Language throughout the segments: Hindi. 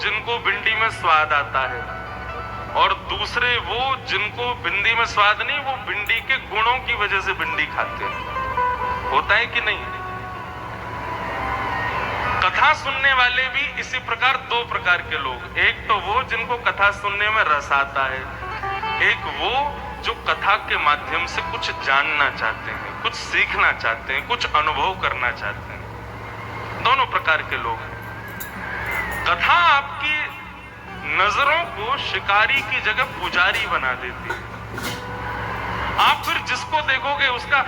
जिनको भिंडी में स्वाद आता है, और दूसरे वो जिनको भिंडी में स्वाद नहीं, वो भिंडी के गुणों की वजह से भिंडी खाते हैं। होता है कि नहीं? कथा सुनने वाले भी इसी प्रकार दो प्रकार के लोग, एक तो वो जिनको कथा सुनने में रस आता है, एक वो जो कथा के माध्यम से कुछ जानना चाहते हैं, कुछ सीखना चाहते हैं, कुछ अनुभव करना चाहते हैं। दोनों प्रकार के लोग हैं। कथा आपकी नजरों को शिकारी की जगह पुजारी बना देती है। आप फिर जिसको देखोगे उसका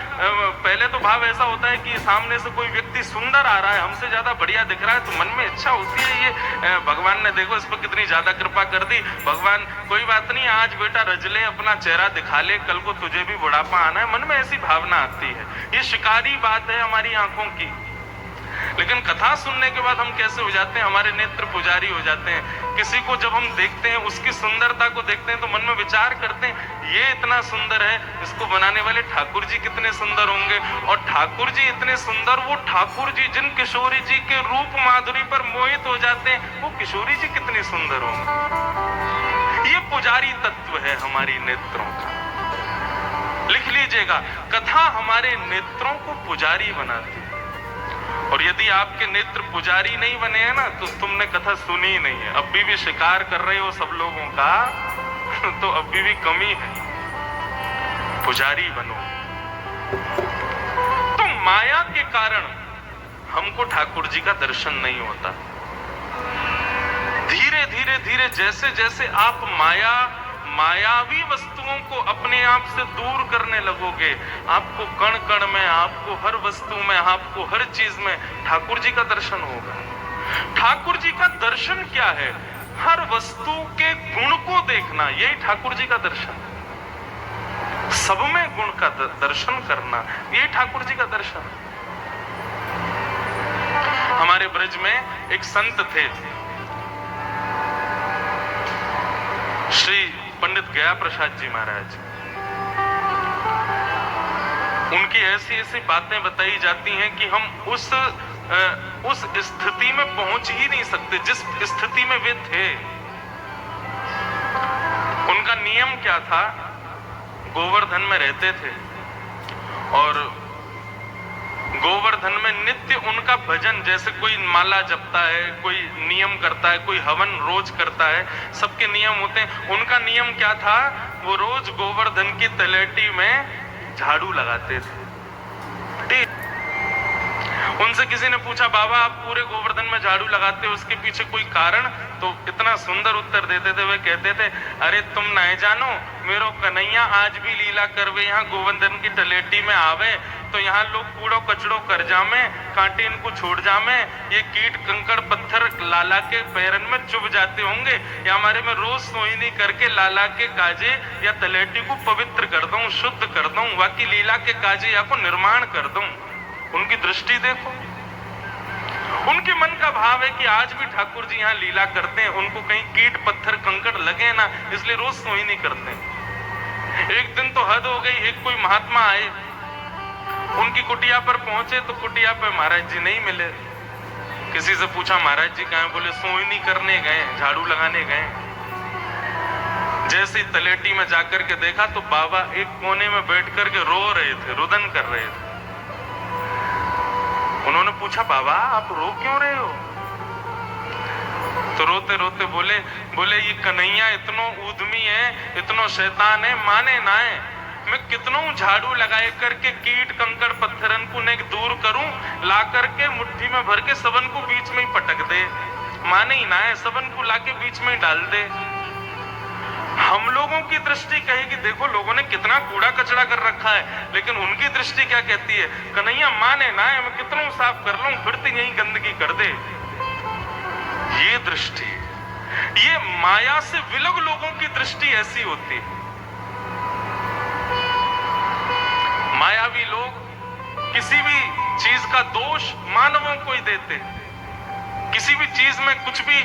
पहले तो भाव ऐसा होता है कि सामने से कोई व्यक्ति सुंदर आ रहा है, हमसे ज्यादा बढ़िया दिख रहा है, तो मन में इच्छा होती है ये भगवान ने देखो इस पर कितनी ज्यादा कृपा कर दी, भगवान कोई बात नहीं, आज बेटा रज ले, अपना चेहरा दिखा ले, कल को तुझे भी बुढ़ापा आना है। मन में ऐसी भावना आती है, ये शिकारी बात है हमारी आंखों की। लेकिन कथा सुनने के बाद हम कैसे हो जाते हैं? हमारे नेत्र पुजारी हो जाते हैं। किसी को जब हम देखते हैं, उसकी सुंदरता को देखते हैं, तो मन में विचार करते हैं ये इतना सुंदर है, इसको बनाने वाले ठाकुर जी कितने सुंदर होंगे। और ठाकुर जी इतने सुंदर, वो ठाकुर जी जिन किशोरी जी के रूप माधुरी पर मोहित हो जाते हैं, वो किशोरी जी कितनी सुंदर होंगे। ये पुजारी तत्व है हमारी नेत्रों का। लिख लीजिएगा, कथा हमारे नेत्रों को पुजारी बनाती है। और यदि आपके नेत्र पुजारी नहीं बने हैं ना, तो तुमने कथा सुनी ही नहीं है। अभी भी शिकार कर रहे हो सब लोगों का, तो अभी भी कमी है। पुजारी बनो। तो माया के कारण हमको ठाकुर जी का दर्शन नहीं होता। धीरे धीरे धीरे जैसे जैसे आप मायावी वस्तुओं को अपने आप से दूर करने लगोगे, आपको कण कण में, आपको हर वस्तु में, आपको हर चीज में ठाकुर जी का दर्शन होगा। ठाकुर जी का दर्शन क्या है? हर वस्तु के गुण को देखना, यही ठाकुर जी का दर्शन। सब में गुण का दर्शन करना, यही ठाकुर जी का दर्शन। हमारे ब्रज में एक संत थे, श्री पंडित गया प्रसाद जी महाराज। उनकी ऐसी ऐसी बातें बताई जाती हैं कि हम उस स्थिति में पहुंच ही नहीं सकते जिस स्थिति में वे थे। उनका नियम क्या था? गोवर्धन में रहते थे और गोवर्धन में नित्य उनका भजन, जैसे कोई माला जपता है, कोई नियम करता है, कोई हवन रोज करता है, सबके नियम होते हैं। उनका नियम क्या था? वो रोज गोवर्धन की तलेटी में झाड़ू लगाते थे। उनसे किसी ने पूछा, बाबा आप पूरे गोवर्धन में झाड़ू लगाते हो, उसके पीछे कोई कारण? तो इतना सुंदर उत्तर देते थे, वे कहते थे, अरे तुम नहीं जानो, मेरो कन्हैया आज भी लीला करवे, यहाँ गोवर्धन की तलेटी में आवे तो यहाँ लोग कूड़ो कचड़ो कर जामे, कांटे इनको छोड़ जामे, ये कीट कंकड़ पत्थर लाला के पैरन में चुभ जाते होंगे, या हमारे में रोज सोईनी करके लाला के काजे या तलेटी को पवित्र कर दूं, शुद्ध कर दूं, बाकी लीला के काजे या को निर्माण कर दूं। उनकी दृष्टि देखो, उनके मन का भाव है कि आज भी ठाकुर जी यहाँ लीला करते हैं, उनको कहीं कीट पत्थर कंकड़ लगे ना, इसलिए रोज सोईनी करते हैं। एक दिन तो हद हो गई, एक कोई महात्मा आए, उनकी कुटिया पर पहुंचे तो कुटिया पर महाराज जी नहीं मिले। किसी से पूछा, महाराज जी कहाँ हैं? बोले सोईनी करने गए, झाड़ू लगाने गए। जैसे तलेटी में जाकर के देखा तो बाबा एक कोने में बैठ करके रो रहे थे, रुदन कर रहे थे। उन्होंने पूछा, बाबा आप रो क्यों रहे हो? तो रोते रोते बोले ये कन्हैया इतनो उद्यमी है, इतनो शैतान है, माने ना है, मैं कितनों झाड़ू लगाए करके कीट कंकड़ पत्थरन को ने दूर करूं, ला करके मुट्ठी में भर के सबन को बीच में ही पटक दे, माने ही ना है, सबन को लाके बीच में ही डाल दे। हम लोगों की दृष्टि कहेगी देखो लोगों ने कितना कूड़ा कचरा कर रखा है, लेकिन उनकी दृष्टि क्या कहती है? कन्हैया माने ना है, मैं कितना साफ कर लूं, फिर तो यही गंदगी कर दे। ये दृष्टि, ये माया से विलग लोगों की दृष्टि ऐसी होती है। मायावी लोग किसी भी चीज का दोष मानवों को ही देते, किसी भी चीज में कुछ भी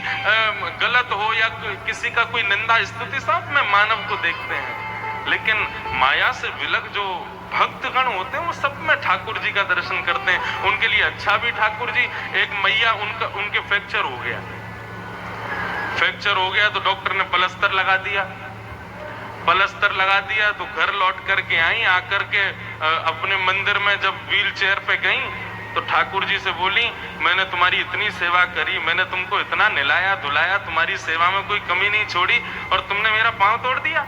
गलत हो या किसी का कोई निंदा स्तुति सब में मानव को देखते हैं। लेकिन माया से विलग जो भक्तगण होते हैं वो सब में ठाकुर जी का दर्शन करते हैं। उनके लिए अच्छा भी ठाकुर जी, एक मैया उनके फ्रैक्चर हो गया, फ्रैक्चर हो गया तो डॉक्टर ने प्लास्टर लगा दिया। प्लास्टर लगा दिया तो घर लौट करके आई, आकर के अपने मंदिर में जब व्हील चेयर पे गई तो ठाकुर जी से बोली, मैंने तुम्हारी इतनी सेवा करी, मैंने तुमको इतना नहलाया धुलाया, तुम्हारी सेवा में कोई कमी नहीं छोड़ी और तुमने मेरा पांव तोड़ दिया।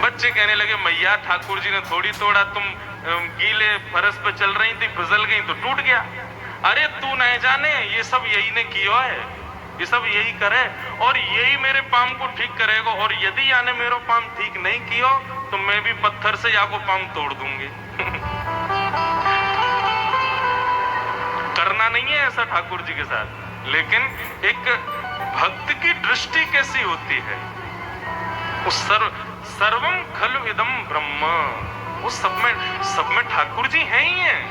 बच्चे कहने लगे, मैया ठाकुर जी ने थोड़ी तोड़ा, तुम गीले फरस पे चल रही थी, फिसल गई तो टूट गया। अरे तू नहीं जाने, ये सब यही ने किया है, ये सब यही करे और यही मेरे पाम को ठीक करेगा, और यदि याने मेरा पाम ठीक नहीं किया तो मैं भी पत्थर से याको पाम तोड़ दूंगी। करना नहीं है ऐसा ठाकुर जी के साथ, लेकिन एक भक्त की दृष्टि कैसी होती है, उस सर्वम खलु इदम ब्रह्म, वो सब में ठाकुर जी हैं ही हैं,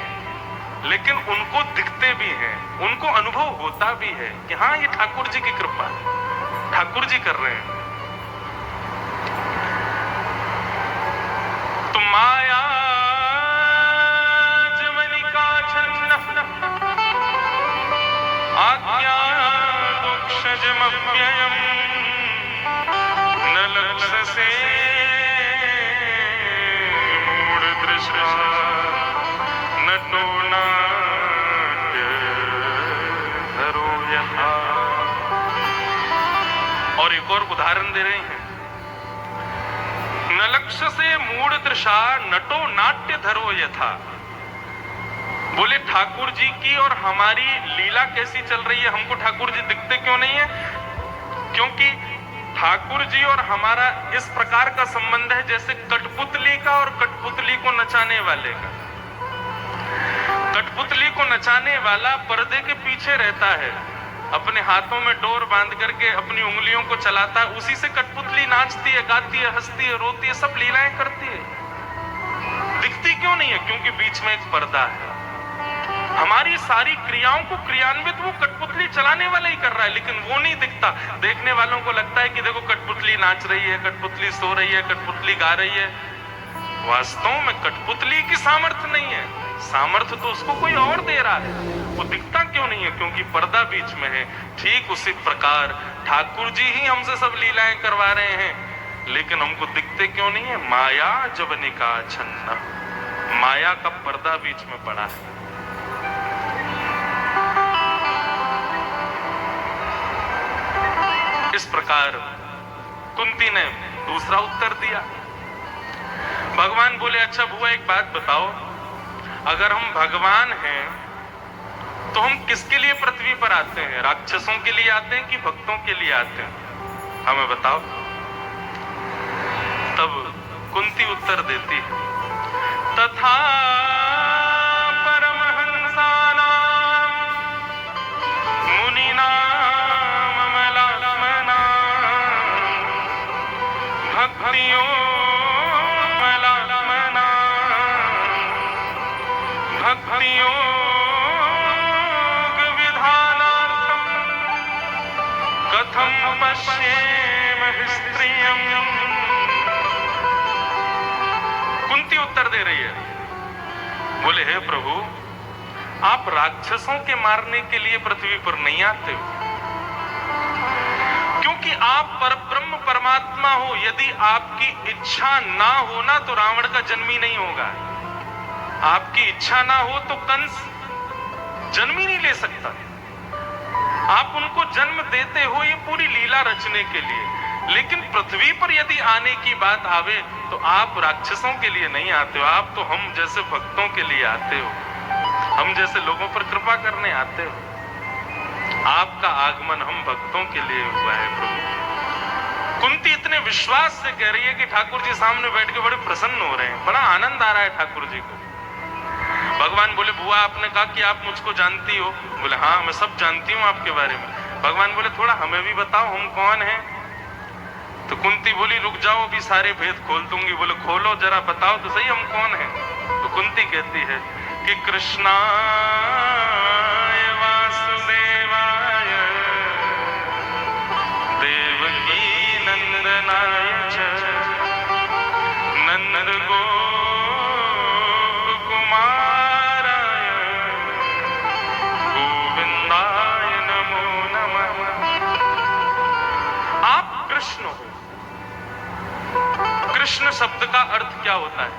लेकिन उनको दिखते भी हैं, उनको अनुभव होता भी है कि हाँ ये ठाकुर जी की कृपा है, ठाकुर जी कर रहे हैं। तो माया जवनिका छन्न आज्ञा दोक्षजमव्ययम् न लक्ष्यसे मूढदृशा नटो नाट्य धरो यथा। और एक और उदाहरण दे रहे हैं, न लक्ष्य से मूढ़ दृशा नटो नाट्य धरो यथा। बोले ठाकुर जी की और हमारी लीला कैसी चल रही है, हमको ठाकुर जी दिखते क्यों नहीं है? क्योंकि ठाकुर जी और हमारा इस प्रकार का संबंध है जैसे कठपुतली का और कठपुतली को नचाने वाले का। कठपुतली को नचाने वाला पर्दे के पीछे रहता है, अपने हाथों में डोर बांध करके अपनी उंगलियों को चलाता है, उसी से कठपुतली नाचती है, गाती है, हंसती है, रोती है, सब लीलाएं करती है। दिखती क्यों नहीं है? क्योंकि बीच में एक पर्दा है। हमारी सारी क्रियाओं को क्रियान्वित वो कठपुतली चलाने वाला ही कर रहा है, लेकिन वो नहीं दिखता। देखने वालों को लगता है कि देखो कठपुतली नाच रही है, कठपुतली सो रही है, कठपुतली गा रही है। वास्तव में कठपुतली की सामर्थ्य नहीं है, सामर्थ्य तो उसको कोई और दे रहा है, वो दिखता क्यों नहीं है? क्योंकि पर्दा बीच में है। ठीक उसी प्रकार ठाकुर जी ही हमसे सब लीलाएं करवा रहे हैं, लेकिन हमको दिखते क्यों नहीं है? माया जवनिका छन्न, माया का पर्दा बीच में पड़ा है। इस प्रकार कुंती ने दूसरा उत्तर दिया। भगवान बोले, अच्छा बुआ एक बात बताओ, अगर हम भगवान हैं तो हम किसके लिए पृथ्वी पर आते हैं? राक्षसों के लिए आते हैं कि भक्तों के लिए आते हैं? हमें बताओ। तब कुंती उत्तर देती है, तथा परमहंसानां मुनीनां अमलात्मनां भक्तियों कथम पश्येम स्त्रियं। कुंती उत्तर दे रही है, बोले हे प्रभु, आप राक्षसों के मारने के लिए पृथ्वी पर नहीं आते हो, क्योंकि आप परब्रह्म परमात्मा हो। यदि आपकी इच्छा ना होना तो रावण का जन्म ही नहीं होगा। आपकी इच्छा ना हो तो कंस जन्म ही नहीं ले सकता। आप उनको जन्म देते हो ये पूरी लीला रचने के लिए, लेकिन पृथ्वी पर यदि आने की बात आवे तो आप राक्षसों के लिए नहीं आते हो, आप तो हम जैसे भक्तों के लिए आते हो, हम जैसे लोगों पर कृपा करने आते हो। आपका आगमन हम भक्तों के लिए हुआ है प्रभु। कुंती इतने विश्वास से कह रही है कि ठाकुर जी सामने बैठ के बड़े प्रसन्न हो रहे हैं, बड़ा आनंद आ रहा है ठाकुर जी को। भगवान बोले, बुआ आपने कहा कि आप मुझको जानती हो? बोले हाँ, मैं सब जानती हूँ आपके बारे में। भगवान बोले, थोड़ा हमें भी बताओ, हम कौन हैं? तो कुंती बोली, रुक जाओ, अभी सारे भेद खोल दूंगी। बोले खोलो जरा, बताओ तो सही हम कौन हैं। तो कुंती कहती है कि कृष्णाय वासुदेवाय देवकी नंदनाय च नंद गोकुमाराय गोविंदाय नमो नमः। कृष्ण शब्द का अर्थ क्या होता है?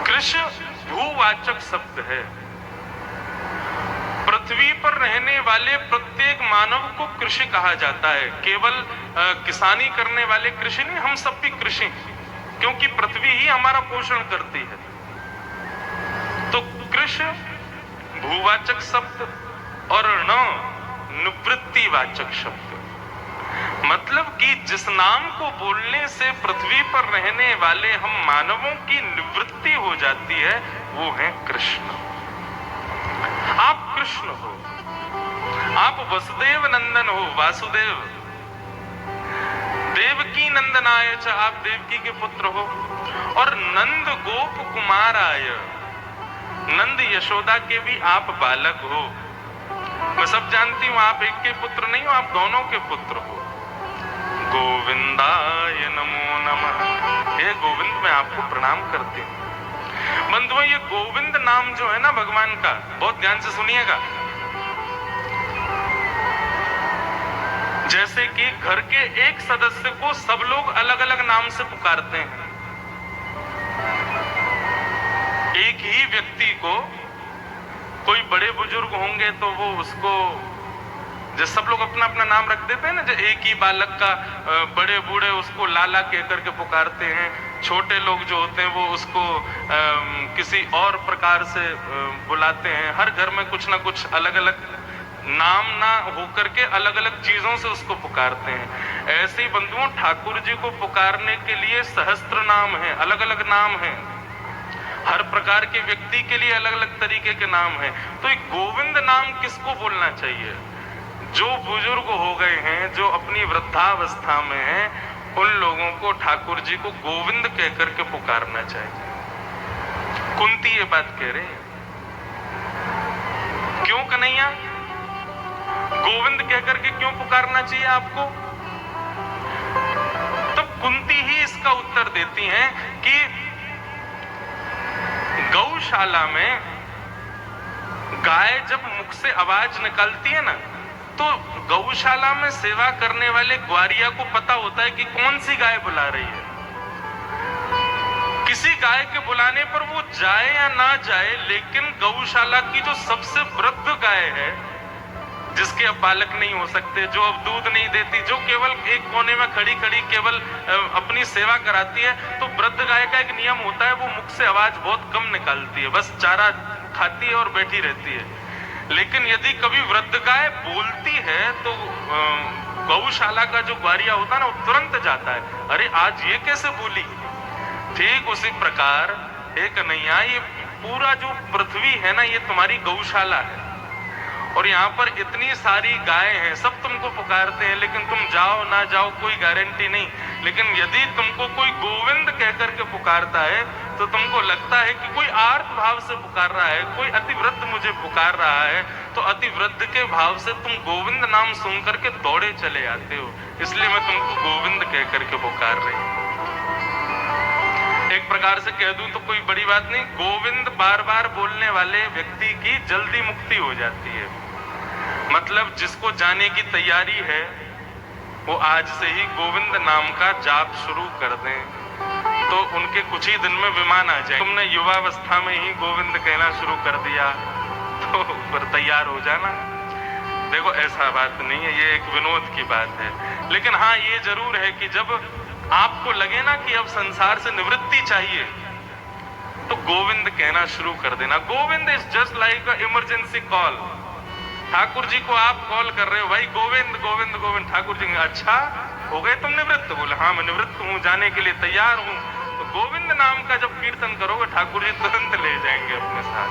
कृष्ण भूवाचक शब्द है। पृथ्वी पर रहने वाले प्रत्येक मानव को कृषि कहा जाता है। केवल किसानी करने वाले कृषि नहीं, हम सब भी कृषि, क्योंकि पृथ्वी ही हमारा पोषण करती है। तो कृषि भूवाचक शब्द और न निवृत्तिवाचक शब्द, मतलब कि जिस नाम को बोलने से पृथ्वी पर रहने वाले हम मानवों की निवृत्ति हो जाती है, वो है कृष्ण। आप कृष्ण हो, आप वसुदेव नंदन हो, वासुदेव। देवकी नंदनाय च, आप देवकी के पुत्र हो। और नंद गोप कुमाराय, नंद यशोदा के भी आप बालक हो। मैं सब जानती हूं, आप एक के पुत्र नहीं हो, आप दोनों के पुत्र हो। गोविंदाय नमो नमः। हे गोविंद, मैं आपको प्रणाम करती हूं। बंधुओं, ये गोविंद नाम जो है ना भगवान का, बहुत ध्यान से सुनिएगा। जैसे कि घर के एक सदस्य को सब लोग अलग अलग नाम से पुकारते हैं, एक ही व्यक्ति को कोई बड़े बुजुर्ग होंगे तो वो उसको, जैसे सब लोग अपना अपना नाम रख देते हैं ना, जो एक ही बालक का बड़े बूढ़े उसको लाला कह करके पुकारते हैं। छोटे लोग जो होते हैं वो उसको किसी और प्रकार से बुलाते हैं। हर घर में कुछ ना कुछ अलग अलग नाम ना होकर के अलग अलग चीजों से उसको पुकारते हैं। ऐसे ही बंधुओं, ठाकुर जी को पुकारने के लिए सहस्त्र नाम है, अलग अलग नाम है। हर प्रकार के व्यक्ति के लिए अलग अलग तरीके के नाम है। तो एक गोविंद नाम किसको बोलना चाहिए? जो बुजुर्ग हो गए हैं, जो अपनी वृद्धावस्था में हैं, उन लोगों को ठाकुर जी को गोविंद कहकर के पुकारना चाहिए। कुंती ये बात कह रहे हैं। क्यों कन्हैया, गोविंद कहकर के क्यों पुकारना चाहिए आपको? तब कुंती ही इसका उत्तर देती हैं कि गौशाला में गाय जब मुख से आवाज निकालती है ना, तो गौशाला में सेवा करने वाले ग्वारिया को पता होता है कि कौन सी गाय बुला रही है। किसी गाय के बुलाने पर वो जाए या ना जाए, लेकिन गौशाला की जो सबसे वृद्ध गाय है, जिसके अब बालक नहीं हो सकते, जो अब दूध नहीं देती, जो केवल एक कोने में खड़ी खड़ी केवल अपनी सेवा कराती है, तो वृद्ध गाय का एक नियम होता है, वो मुख से आवाज बहुत कम निकालती है, बस चारा खाती है और बैठी रहती है। लेकिन यदि कभी वृद्ध गाय बोलती है तो गौशाला का जो ग्वारिया होता है ना, वो तुरंत जाता है, अरे आज ये कैसे बोली। ठीक उसी प्रकार हे कन्हैया, ये पूरा जो पृथ्वी है ना, ये तुम्हारी गौशाला है, और यहाँ पर इतनी सारी गाय हैं, सब तुमको पुकारते हैं, लेकिन तुम जाओ ना जाओ कोई गारंटी नहीं। लेकिन यदि तुमको कोई गोविंद कहकर के पुकारता है, तो तुमको लगता है कि कोई आर्त भाव से पुकार रहा है, कोई अतिवृद्ध मुझे पुकार रहा है, तो अतिवृद्ध के भाव से तुम गोविंद नाम सुन करके दौड़े चले आते हो। इसलिए मैं तुमको गोविंद कहकर के पुकार रही हूं। एक प्रकार से कह दूं तो कोई बड़ी बात नहीं, गोविंद बार बार बोलने वाले व्यक्ति की जल्दी मुक्ति हो जाती है। मतलब जिसको जाने की तैयारी है, वो आज से ही गोविंद नाम का जाप शुरू कर दें, तो उनके कुछ ही दिन में विमान आ जाए। तुमने युवावस्था में ही गोविंद कहना शुरू कर दिया तो फिर तैयार हो जाना। देखो, ऐसा बात नहीं है, ये एक विनोद की बात है। लेकिन हाँ, ये जरूर है कि जब आपको लगे ना कि अब संसार से निवृत्ति चाहिए, तो गोविंद कहना शुरू कर देना। Govind is just like a emergency call. Thakur ji को आप कॉल कर रहे हो, भाई गोविंद गोविंद गोविंद। ठाकुर जी, अच्छा हो गए तुम निवृत्त? बोले हाँ, मैं निवृत्त हूँ, जाने के लिए तैयार हूँ। तो गोविंद नाम का जब कीर्तन करोगे, ठाकुर जी तुरंत ले जाएंगे अपने साथ।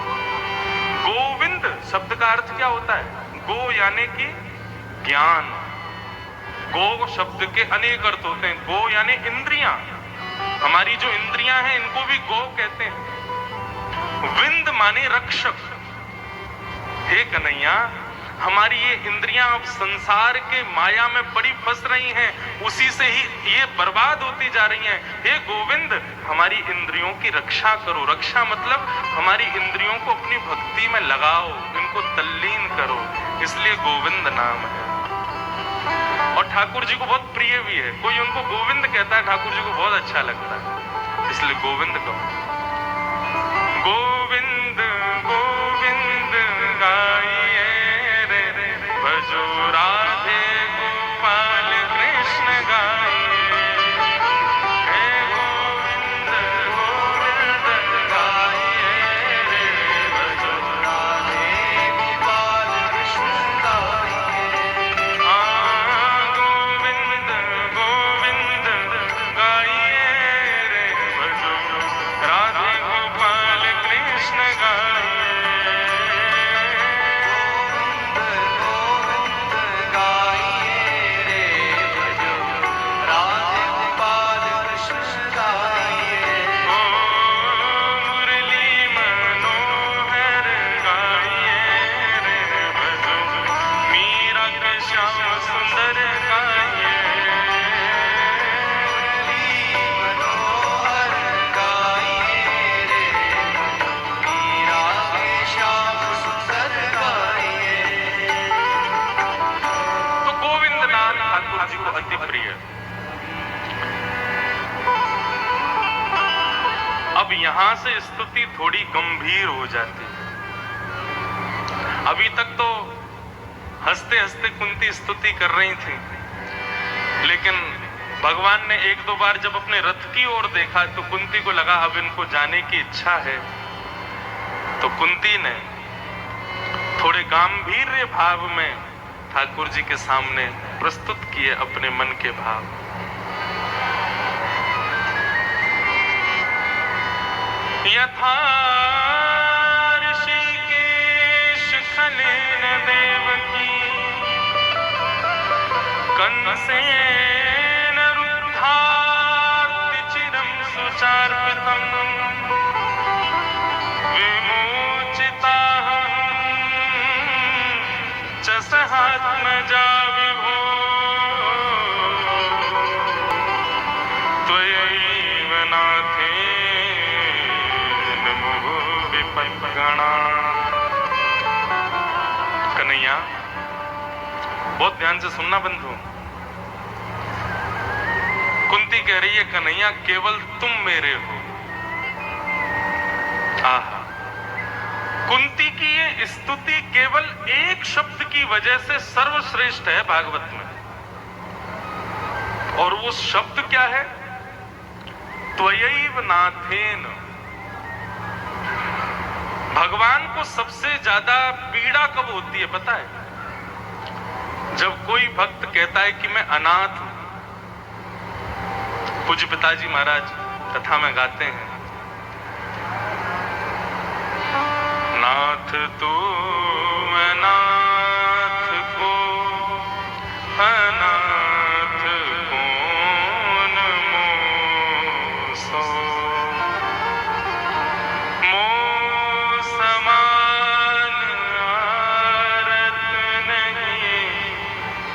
गोविंद शब्द का अर्थ क्या होता है? गो यानी कि ज्ञान। गो शब्द के अनेक अर्थ होते हैं। गो यानी इंद्रियां, हमारी जो इंद्रियां हैं इनको भी गो कहते हैं। विंद माने रक्षक। हे कन्हैया, हमारी ये इंद्रियां अब संसार के माया में बड़ी फंस रही हैं, उसी से ही ये बर्बाद होती जा रही हैं। हे गोविंद, हमारी इंद्रियों की रक्षा करो। रक्षा मतलब हमारी इंद्रियों को अपनी भक्ति में लगाओ, इनको तल्लीन करो, इसलिए गोविंद नाम है। और और ठाकुर जी को बहुत प्रिय भी है। कोई उनको गोविंद कहता है, ठाकुर जी को बहुत अच्छा लगता है, इसलिए गोविंद कहो। गोविंद गोविंद गाइए रे, भजो राधे गोपाल कृष्ण गाइए। हे गोविंद गोविंद गाइए रे, भजो राधे गोपाल कृष्ण गाइए। गोविंद गोविंद गाइए रे, भजो राधे गोपाल कृष्ण गाइए। मुरली मनोहर गाइए रे, भजो मीरा के श्याम सुंदर गाइए। तो गोविंद नाम ठाकुर जी को अति प्रिय है। अब यहां से स्तुति थोड़ी गंभीर हो जाती है। अभी तक तो हंसते हंसते कुंती स्तुति कर रही थी, लेकिन भगवान ने एक दो बार जब अपने रथ की ओर देखा तो कुंती को लगा अब इनको जाने की इच्छा है। तो कुंती ने थोड़े गंभीर भाव में ठाकुर जी के सामने प्रस्तुत किए अपने मन के भाव। यथा ऋषिकेश खलेन देवकी, कंसेन रुद्धार्ति चिरं सुचार्पितम्, विमोचिताहं च सहात्मजा विभो, त्वयैव नाथेन मुहुः विपद्गणा। कन्हैया, बहुत ध्यान से सुनना बंधु। कुंती कह रही है कन्हैया केवल तुम मेरे हो। आहा, कुंती की ये स्तुति केवल एक शब्द की वजह से सर्वश्रेष्ठ है भागवत में, और वो शब्द क्या है? त्वयैव नाथेन। भगवान को सबसे ज्यादा पीड़ा कब होती है पता है? जब कोई भक्त कहता है कि मैं अनाथ हूं। पूज्य पिताजी महाराज कथा में गाते हैं, नाथ तू अनाथ को अनाथ कौन मोसो, मोह समान आरत नहीं,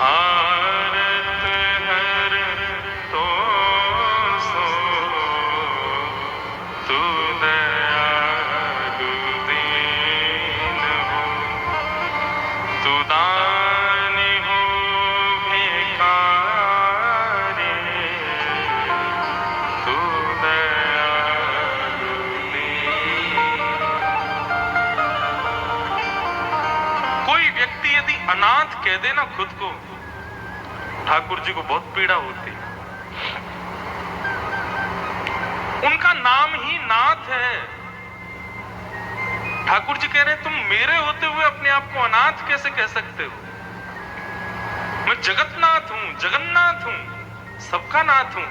आरत हर तो सो, तू दयालु दीन हो, तू दानी हो भिखारी, तू दयालु दीन। कोई व्यक्ति यदि अनाथ कह दे ना खुद को, ठाकुर जी को बहुत पीड़ा होती है। उनका नाम ही नाथ है। ठाकुर जी कह रहे तुम मेरे होते हुए अपने आप को अनाथ कैसे कह सकते हो? मैं जगतनाथ हूं, जगन्नाथ हूं, सबका नाथ हूं।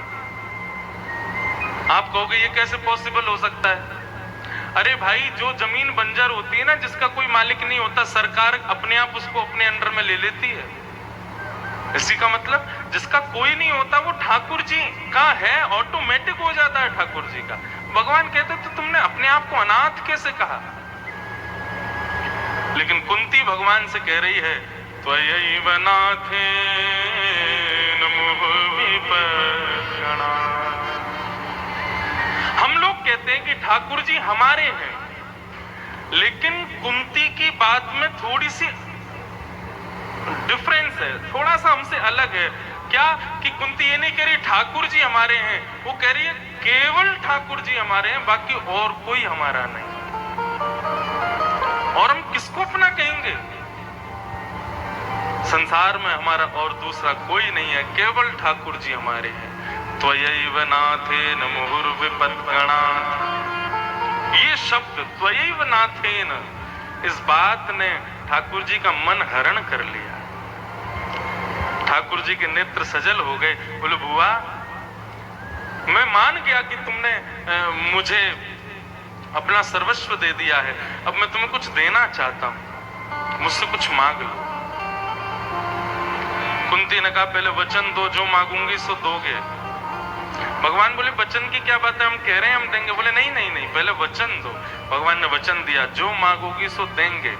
आप कहोगे ये कैसे पॉसिबल हो सकता है? अरे भाई, जो जमीन बंजर होती है ना, जिसका कोई मालिक नहीं होता, सरकार अपने आप उसको अपने अंडर में ले लेती है। इसी का मतलब जिसका कोई नहीं होता वो ठाकुर जी का है, ऑटोमेटिक हो जाता है ठाकुर जी का। भगवान कहते तो तुमने अपने आप को अनाथ कैसे कहा? लेकिन कुंती भगवान से कह रही है त्वयैव नाथेन मुहुः विपद्गणा। हम लोग कहते हैं कि ठाकुर जी हमारे हैं, लेकिन कुंती की बात में थोड़ी सी डिफरेंस है, थोड़ा सा हमसे अलग है। क्या कि कुंती ये नहीं कह रही ठाकुर जी हमारे हैं, वो कह रही है केवल ठाकुर जी हमारे हैं, बाकी और कोई हमारा नहीं। और हम किसको अपना कहेंगे? संसार में हमारा और दूसरा कोई नहीं है, केवल ठाकुर जी हमारे हैं। त्वयैव नाथेन मुहुर्विपद्गणात्, ये शब्द त्वयैव नाथेन, इस बात ने ठाकुर जी का मन हरण कर लिया। ठाकुर जी के नेत्र सजल हो गए। बोले बुआ, मैं मान गया कि तुमने मुझे अपना सर्वस्व दे दिया है, अब मैं तुम्हें कुछ देना चाहता हूं, मुझसे कुछ मांग लो। कुंती ने कहा पहले वचन दो, जो मांगूंगी सो दोगे। भगवान बोले वचन की क्या बात है, हम कह रहे हैं हम देंगे। बोले नहीं नहीं नहीं, पहले वचन दो। भगवान ने वचन दिया, जो मांगोगी सो देंगे।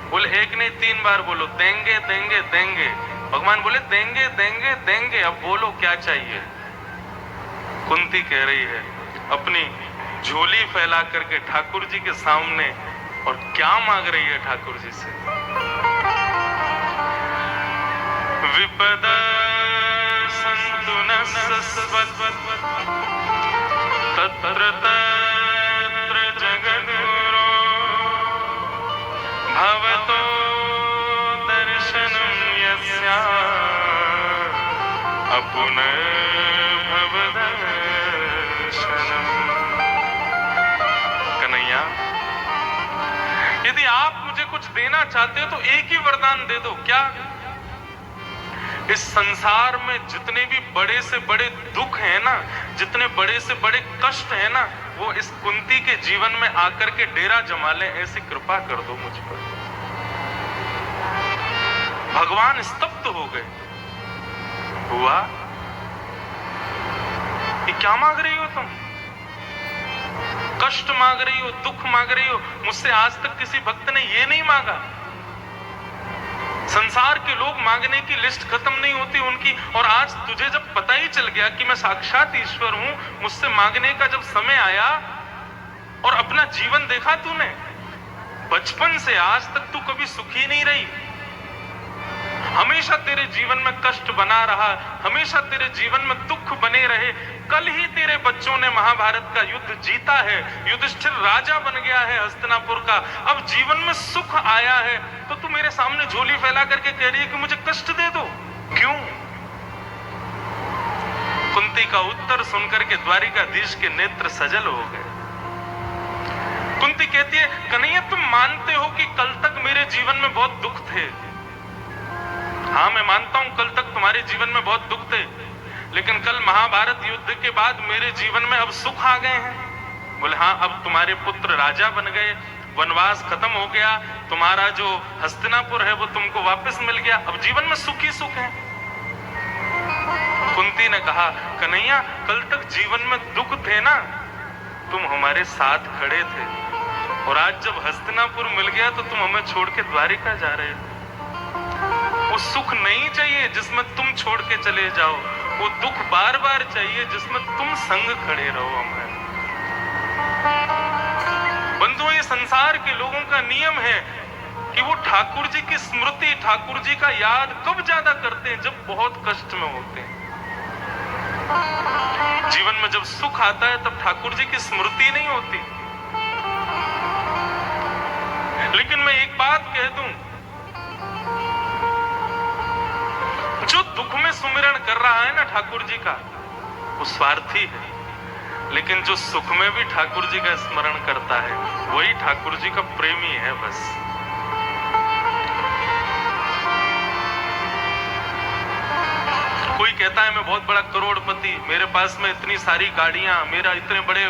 बोले एक नहीं 3 बार बोलो, देंगे देंगे देंगे। भगवान बोले देंगे देंगे देंगे, अब बोलो क्या चाहिए। कुंती कह रही है अपनी झोली फैला करके ठाकुर जी के सामने, और क्या मांग रही है ठाकुर जी से? विपद सन्तु न तत्र तत्र जगद्गुरो भवतो दर्शनं यस्या अपुनर्भव दर्शनम्। कन्हैया, यदि आप मुझे कुछ देना चाहते हो तो एक ही वरदान दे दो। क्या? इस संसार में जितने भी बड़े से बड़े दुख हैं ना, जितने बड़े से बड़े कष्ट हैं ना, वो इस कुंती के जीवन में आकर के डेरा जमा ले, ऐसी कृपा कर दो मुझ पर। भगवान स्तब्ध हो गए। हुआ ये क्या मांग रही हो तुम? कष्ट मांग रही हो, दुख मांग रही हो। मुझसे आज तक किसी भक्त ने ये नहीं मांगा। संसार के लोग मांगने की लिस्ट खत्म नहीं होती उनकी, और आज तुझे जब पता ही चल गया कि मैं साक्षात ईश्वर हूं, मुझसे मांगने का जब समय आया और अपना जीवन देखा तूने, बचपन से आज तक तू कभी सुखी नहीं रही। हमेशा तेरे जीवन में कष्ट बना रहा, हमेशा तेरे जीवन में दुख बने रहे। कल ही तेरे बच्चों ने महाभारत का युद्ध जीता है, युधिष्ठिर राजा बन गया है हस्तिनापुर का, अब जीवन में सुख आया है, तो तू मेरे सामने झोली फैला करके कह रही है कि मुझे कष्ट दे दो। क्यों? कुंती का उत्तर सुनकर के द्वारिकाधीश के नेत्र सजल हो गए। कुंती कहती है कन्हैया, तुम मानते हो कि कल तक मेरे जीवन में बहुत दुख थे। हाँ, मैं मानता हूं कल तक तुम्हारे जीवन में बहुत दुख थे, लेकिन कल महाभारत युद्ध के बाद मेरे जीवन में अब सुख आ गए हैं। बोले हाँ, अब तुम्हारे पुत्र राजा बन गए, वनवास खत्म हो गया, तुम्हारा जो हस्तिनापुर है वो तुमको वापस मिल गया, अब जीवन में सुख ही सुख है। कुंती ने कहा कन्हैया, कल तक जीवन में दुख थे ना, तुम हमारे साथ खड़े थे, और आज जब हस्तिनापुर मिल गया तो तुम हमें छोड़ के द्वारिका जा रहे हो। वो सुख नहीं चाहिए जिसमें तुम छोड़ के चले जाओ, वो दुख बार बार चाहिए जिसमें तुम संग खड़े रहो हमारे। बंधुओं, ये संसार के लोगों का नियम है कि वो ठाकुर जी की स्मृति, ठाकुर जी का याद कब ज्यादा करते हैं? जब बहुत कष्ट में होते हैं। जीवन में जब सुख आता है तब ठाकुर जी की स्मृति नहीं होती। लेकिन मैं एक बात कह दूं, जो दुख में सुमिरन कर रहा है ना ठाकुर जी का, वो स्वार्थी है, लेकिन जो सुख में भी ठाकुर जी का स्मरण करता है वही ठाकुर जी का प्रेमी है। बस कोई कहता है मैं बहुत बड़ा करोड़पति, मेरे पास में इतनी सारी गाड़ियां, मेरा इतने बड़े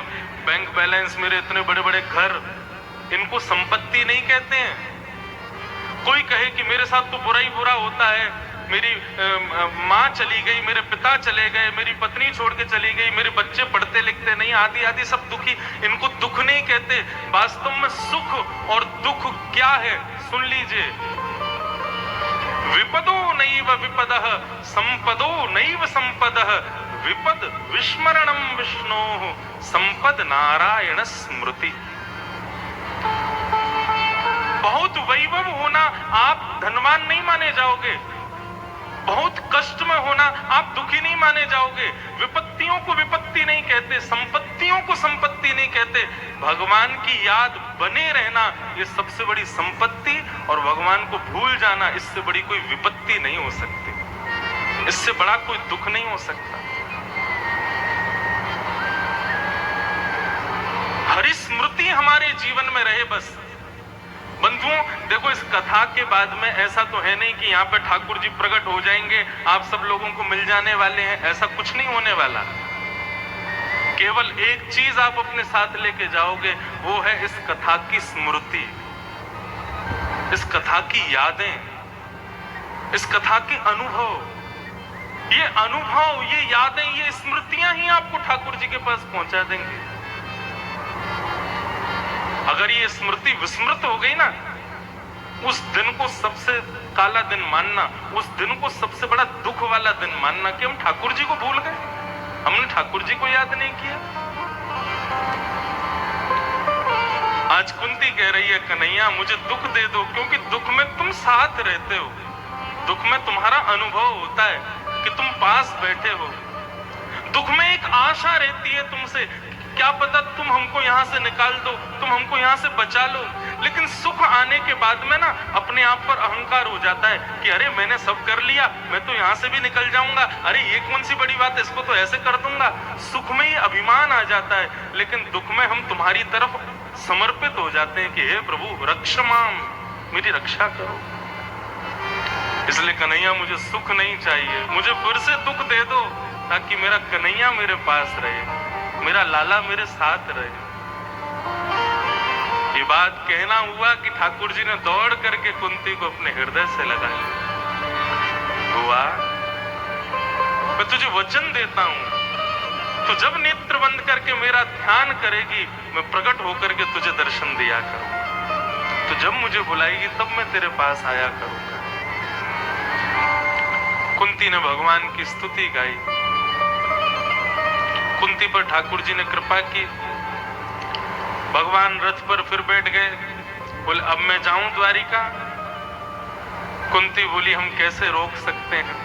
बैंक बैलेंस, मेरे इतने बड़े बड़े घर, इनको संपत्ति नहीं कहते हैं। कोई कहे कि मेरे साथ तो बुरा ही बुरा होता है, मेरी माँ चली गई, मेरे पिता चले गए, मेरी पत्नी छोड़ के चली गई, मेरे बच्चे पढ़ते लिखते नहीं, आदि आदि सब दुखी, इनको दुख नहीं कहते। वास्तव में सुख और दुख क्या है सुन लीजिए। विपदो नैव विपदः संपदो नैव संपदः, विपद विस्मरणं विष्णोः संपद नारायण स्मृति। बहुत वैभव होना, आप धनवान नहीं माने जाओगे, बहुत कष्ट में होना, आप दुखी नहीं माने जाओगे। विपत्तियों को विपत्ति नहीं कहते, संपत्तियों को संपत्ति नहीं कहते। भगवान की याद बने रहना ये सबसे बड़ी संपत्ति, और भगवान को भूल जाना इससे बड़ी कोई विपत्ति नहीं हो सकती, इससे बड़ा कोई दुख नहीं हो सकता। हरि स्मृति हमारे जीवन में रहे बस। बंधुओं देखो, इस कथा के बाद में ऐसा तो है नहीं कि यहाँ पे ठाकुर जी प्रकट हो जाएंगे, आप सब लोगों को मिल जाने वाले हैं, ऐसा कुछ नहीं होने वाला। केवल एक चीज आप अपने साथ लेके जाओगे, वो है इस कथा की स्मृति, इस कथा की यादें, इस कथा के अनुभव। ये अनुभव, ये यादें, ये स्मृतियां ही आपको ठाकुर जी के पास पहुंचा देंगे। अगर ये स्मृति विस्मृत हो गई ना, उस दिन को सबसे काला दिन मानना, उस दिन को सबसे बड़ा दुख वाला दिन मानना कि हम ठाकुर जी को भूल गए, हमने ठाकुर जी को याद नहीं किया। आज कुंती कह रही है, कन्हैया मुझे दुख दे दो, क्योंकि दुख में तुम साथ रहते हो, दुख में तुम्हारा अनुभव होता है कि तुम पास बैठे हो। दुख में एक आशा रहती है तुमसे, क्या पता तुम हमको यहां से निकाल दो, तुम हमको यहां से बचा लो। लेकिन सुख आने के बाद में ना अपने आप पर अहंकार हो जाता है कि अरे मैंने सब कर लिया, मैं तो यहां से भी निकल जाऊंगा, अरे ये कौन सी बड़ी बात है, इसको तो ऐसे कर दूंगा। सुख में ही अभिमान आ जाता है, लेकिन दुख में हम तुम्हारी तरफ समर्पित हो जाते हैं कि हे प्रभु रक्षमाम, मेरी रक्षा करो। इसलिए कन्हैया मुझे सुख नहीं चाहिए, मुझे फिर से दुख दे दो, ताकि मेरा कन्हैया मेरे पास रहे, मेरा लाला मेरे साथ रहे। ये बात कहना हुआ कि ठाकुर जी ने दौड़ करके कुंती को अपने हृदय से लगाया। हुआ, मैं तुझे वचन देता हूं, तो जब नेत्र बंद करके मेरा ध्यान करेगी, मैं प्रकट होकर के तुझे दर्शन दिया करूंगा। तो जब मुझे बुलाएगी तब मैं तेरे पास आया करूंगा। कुंती ने भगवान की स्तुति गाई। कुंती पर ठाकुर जी ने कृपा की। भगवान रथ पर फिर बैठ गए, बोले अब मैं जाऊं द्वारिका। कुंती बोली हम कैसे रोक सकते हैं,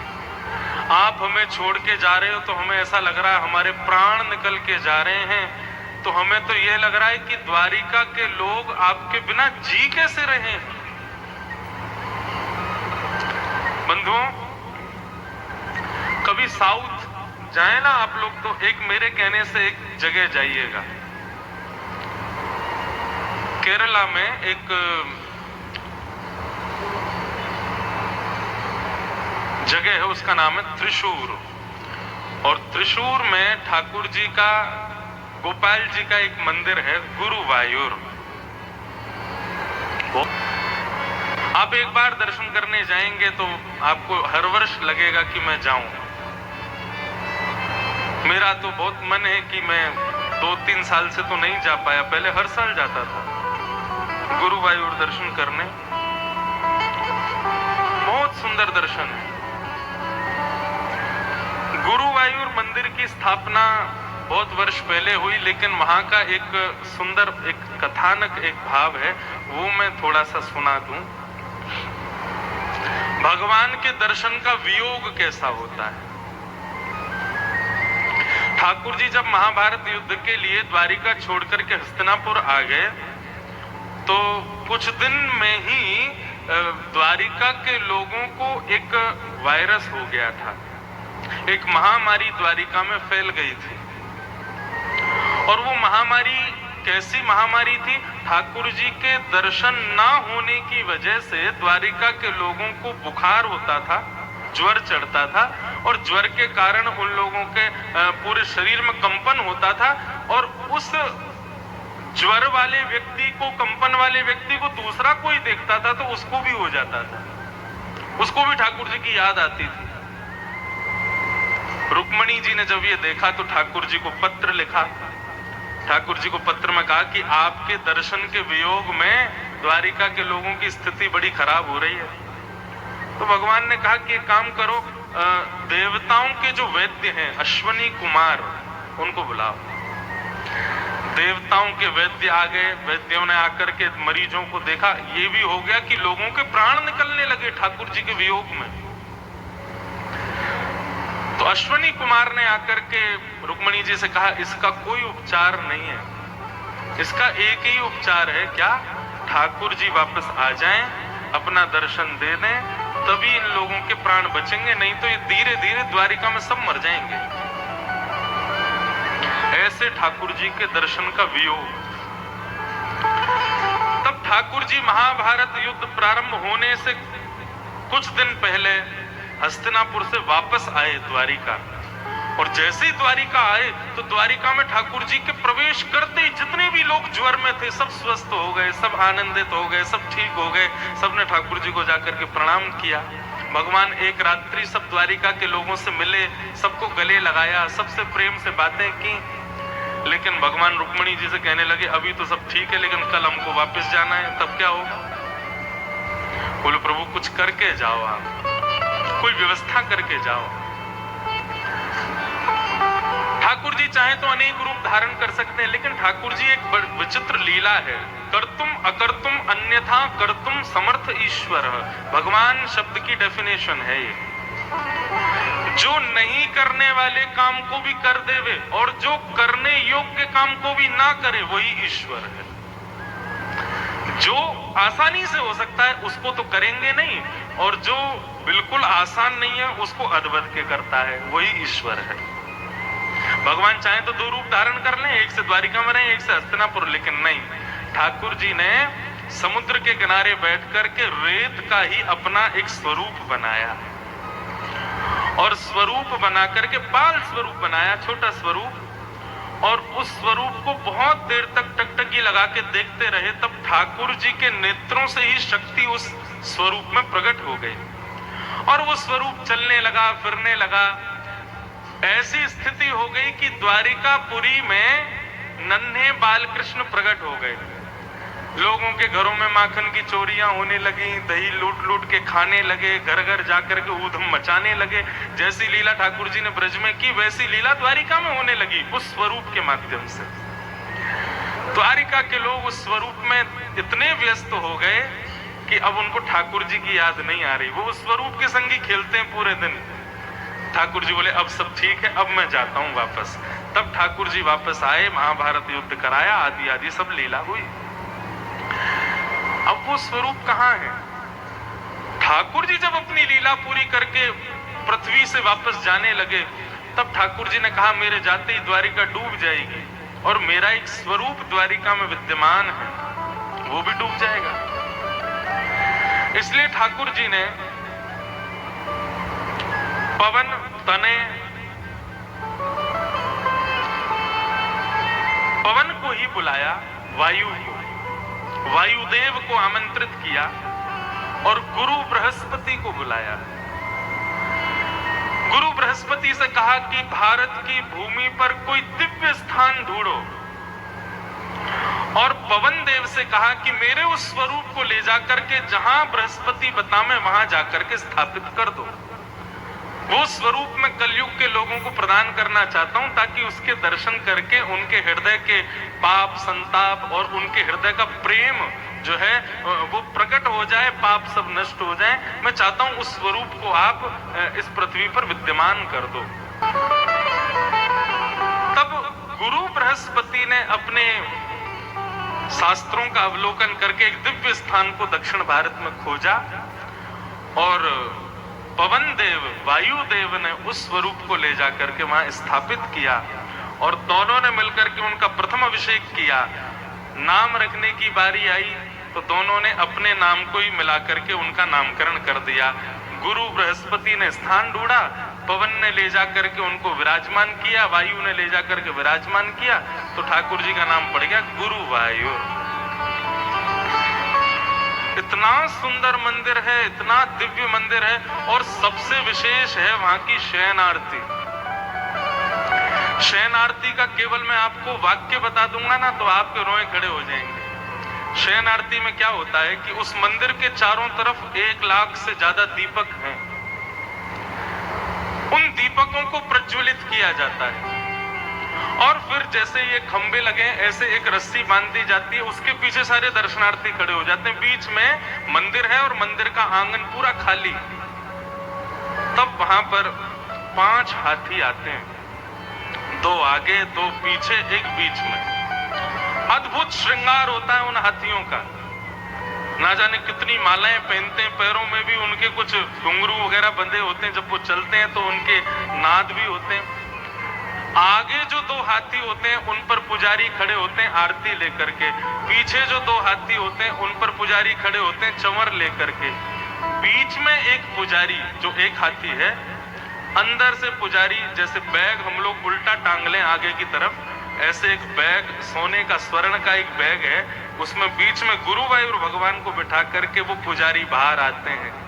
आप हमें छोड़ के जा रहे हो तो हमें ऐसा लग रहा है हमारे प्राण निकल के जा रहे हैं, तो हमें तो यह लग रहा है कि द्वारिका के लोग आपके बिना जी कैसे रहे। बंधुओं कभी साउथ जाए ना आप लोग, तो एक मेरे कहने से एक जगह जाइएगा। केरला में एक जगह है, उसका नाम है त्रिशूर। और त्रिशूर में ठाकुर जी का, गोपाल जी का एक मंदिर है, गुरुवायूर। आप एक बार दर्शन करने जाएंगे तो आपको हर वर्ष लगेगा कि मैं जाऊं। मेरा तो बहुत मन है कि मैं 2-3 साल से तो नहीं जा पाया, पहले हर साल जाता था गुरुवायूर दर्शन करने। बहुत सुंदर दर्शन है। गुरुवायूर मंदिर की स्थापना बहुत वर्ष पहले हुई, लेकिन वहां का एक सुंदर एक कथानक, एक भाव है, वो मैं थोड़ा सा सुना दूं। भगवान के दर्शन का वियोग कैसा होता है। ठाकुर जी जब महाभारत युद्ध के लिए द्वारिका छोड़कर के हस्तिनापुर आ गए, तो कुछ दिन में ही द्वारिका के लोगों को एक वायरस हो गया था, एक महामारी द्वारिका में फैल गई थी। और वो महामारी कैसी महामारी थी, ठाकुर जी के दर्शन ना होने की वजह से द्वारिका के लोगों को बुखार होता था, ज्वर चढ़ता था, और ज्वर के कारण उन लोगों के पूरे शरीर में कंपन होता था, और उस ज्वर वाले व्यक्ति को, कंपन वाले व्यक्ति को दूसरा कोई देखता था तो उसको भी हो जाता था, उसको भी ठाकुर जी की याद आती थी। रुक्मणी जी ने जब ये देखा तो ठाकुर जी को पत्र लिखा। ठाकुर जी को पत्र में कहा कि आपके दर्शन के वियोग में द्वारिका के लोगों की स्थिति बड़ी खराब हो रही है। तो भगवान ने कहा कि एक काम करो, देवताओं के जो वैद्य हैं, अश्वनी कुमार, उनको बुलाओ। देवताओं के वैद्य आ गए। वैद्यों ने आकर के मरीजों को देखा। ये भी हो गया कि लोगों के प्राण निकलने लगे ठाकुर जी के वियोग में। तो अश्वनी कुमार ने आकर के रुक्मणी जी से कहा, इसका कोई उपचार नहीं है, इसका एक ही उपचार है। क्या? ठाकुर जी वापस आ जाएं, अपना दर्शन दे दें, तभी इन लोगों के प्राण बचेंगे, नहीं तो ये धीरे धीरे द्वारिका में सब मर जाएंगे। ऐसे ठाकुर जी के दर्शन का वियोग। तब ठाकुर जी महाभारत युद्ध प्रारंभ होने से कुछ दिन पहले हस्तिनापुर से वापस आए द्वारिका, और जैसे ही द्वारिका आए तो द्वारिका में ठाकुर जी के प्रवेश करते ही जितने भी लोग ज्वर में थे सब स्वस्थ हो गए, सब आनंदित हो गए, सब ठीक हो गए। सबने ठाकुर जी को जाकर के प्रणाम किया। भगवान एक रात्रि सब द्वारिका के लोगों से मिले, सबको गले लगाया, सबसे प्रेम से बातें की। लेकिन भगवान रुक्मणी जी से कहने लगे, अभी तो सब ठीक है, लेकिन कल हमको वापस जाना है, तब क्या होगा? बोले, प्रभु कुछ करके जाओ, आप कोई व्यवस्था करके जाओ। ठाकुर जी चाहे तो अनेक रूप धारण कर सकते हैं, लेकिन ठाकुर जी एक विचित्र लीला है। कर्तुम अकर्तुम अन्यथा कर्तुम समर्थ ईश्वर, भगवान शब्द की डेफिनेशन है ये। जो नहीं करने वाले काम को भी कर देवे और जो करने योग्य काम को भी ना करे, वही ईश्वर है। जो आसानी से हो सकता है उसको तो करेंगे नहीं, और जो बिल्कुल आसान नहीं है उसको अधबद के करता है, वही ईश्वर है। भगवान चाहे तो दो रूप धारण कर लें, एक से द्वारिका में रहे, एक से हस्तिनापुर, लेकिन नहीं, ठाकुर जी ने समुद्र के किनारे बैठ करके रेत का ही अपना एक स्वरूप बनाया, और स्वरूप बना करके बाल स्वरूप बनाया, छोटा स्वरूप, और उस स्वरूप को बहुत देर तक टकटकी लगा के देखते रहे। तब ठाकुर जी के नेत्रों से ही शक्ति उस स्वरूप में प्रकट हो गई, और वो स्वरूप चलने लगा, फिरने लगा। ऐसी स्थिति हो गई कि द्वारिकापुरी में नन्हे बाल कृष्ण प्रकट हो गए। लोगों के घरों में माखन की चोरियां होने लगी, दही लूट लूट के खाने लगे, घर घर जाकर के ऊधम मचाने लगे। जैसी लीला ठाकुर जी ने ब्रज में की, वैसी लीला द्वारिका में होने लगी उस स्वरूप के माध्यम से। द्वारिका के लोग उस स्वरूप में इतने व्यस्त हो गए कि अब उनको ठाकुर जी की याद नहीं आ रही, वो उस स्वरूप के संग ही खेलते हैं पूरे दिन। ठाकुर जी बोले, अब सब ठीक है, अब मैं जाता हूं वापस। तब ठाकुर जी वापस आए, महाभारत युद्ध कराया, आदि आदि सब लीला हुई। अब वो स्वरूप कहां है? ठाकुर जी जब अपनी लीला पूरी करके पृथ्वी से वापस जाने लगे, तब ठाकुर जी ने कहा, मेरे जाते ही द्वारिका डूब जाएगी, और मेरा एक स्वरूप द्वारिका में विद्यमान है, वो भी डूब जाएगा। इसलिए ठाकुर जी ने पवन तने, पवन को ही बुलाया, वायु को, वायुदेव को आमंत्रित किया, और गुरु बृहस्पति को बुलाया। गुरु बृहस्पति से कहा कि भारत की भूमि पर कोई दिव्य स्थान ढूंढो, और पवन देव से कहा कि मेरे उस स्वरूप को ले जाकर के जहां बृहस्पति बतावे वहां जाकर के स्थापित कर दो। वो स्वरूप मैं कलयुग के लोगों को प्रदान करना चाहता हूं, ताकि उसके दर्शन करके उनके हृदय के पाप, संताप और उनके हृदय का प्रेम जो है वो प्रकट हो जाए, पाप सब नष्ट हो जाए। मैं चाहता हूं उस स्वरूप को आप इस पृथ्वी पर विद्यमान कर दो। तब गुरु बृहस्पति ने अपने शास्त्रों का अवलोकन करके एक दिव्य स्थान को दक्षिण भारत में खोजा, और पवन देव, वायुदेव ने उस स्वरूप को ले जाकर के वहां स्थापित किया, और दोनों ने मिलकर के उनका प्रथम अभिषेक किया। नाम रखने की बारी आई तो दोनों ने अपने नाम को ही मिलाकर के उनका नामकरण कर दिया। गुरु बृहस्पति ने स्थान ढूंढा, पवन ने ले जाकर के उनको विराजमान किया, वायु ने ले जाकर के विराजमान किया, तो ठाकुर जी का नाम पड़ गया गुरु वायु। इतना सुंदर मंदिर है, इतना दिव्य मंदिर है, और सबसे विशेष है वहां की शयन आरती। शयन आरती का केवल मैं आपको वाक्य बता दूंगा ना तो आपके रोए खड़े हो जाएंगे। शयन आरती में क्या होता है कि उस मंदिर के चारों तरफ 1 लाख से ज्यादा दीपक हैं। उन दीपकों को प्रज्वलित किया जाता है, और फिर जैसे ये खंबे लगे ऐसे एक रस्सी बांध दी जाती है, उसके पीछे सारे दर्शनार्थी खड़े हो जाते हैं। बीच में मंदिर है और मंदिर का आंगन पूरा खाली। तब वहां पर 5 हाथी आते हैं, 2 आगे 2 पीछे, एक बीच में। अद्भुत श्रृंगार होता है उन हाथियों का, ना जाने कितनी मालाएं पहनते हैं, पैरों में भी उनके कुछ घुंघरू वगैरह बंधे होते हैं, जब वो चलते हैं तो उनके नाद भी होते हैं। आगे जो 2 हाथी होते हैं उन पर पुजारी खड़े होते हैं आरती लेकर के, पीछे जो 2 हाथी होते हैं उन पर पुजारी खड़े होते हैं चंवर लेकर के, बीच में एक पुजारी जो एक हाथी है, अंदर से पुजारी जैसे बैग हम लोग उल्टा टांग लें आगे की तरफ, ऐसे एक बैग सोने का स्वर्ण का एक बैग है, उसमें बीच में गुरुवायूर भगवान को बिठा करके वो पुजारी बाहर आते हैं।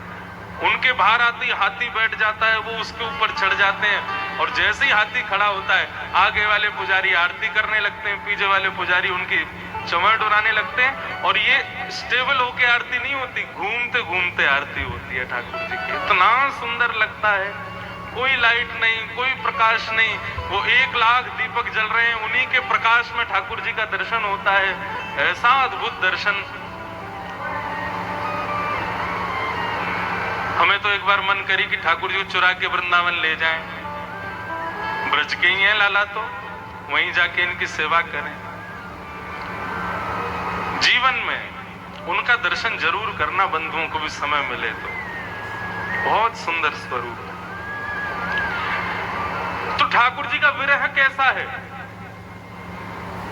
उनके बाहर आते ही हाथी बैठ जाता है, वो उसके ऊपर चढ़ जाते हैं और जैसे ही हाथी खड़ा होता है आगे वाले पुजारी आरती करने लगते हैं, पीछे वाले पुजारी उनकी चंवर डुराने लगते हैं। और ये स्टेबल होके आरती नहीं होती, घूमते घूमते आरती होती है ठाकुर जी की। इतना सुंदर लगता है, कोई लाइट नहीं, कोई प्रकाश नहीं, वो 1 लाख दीपक जल रहे हैं, उन्हीं के प्रकाश में ठाकुर जी का दर्शन होता है। ऐसा अद्भुत दर्शन। हमें तो एक बार मन करी कि ठाकुर जी को चुरा के वृंदावन ले जाएं, ब्रज के ही हैं लाला, तो वहीं जाके इनकी सेवा करें। जीवन में उनका दर्शन जरूर करना, बंधुओं को भी समय मिले तो। बहुत सुंदर स्वरूप है। तो ठाकुर जी का विरह कैसा है?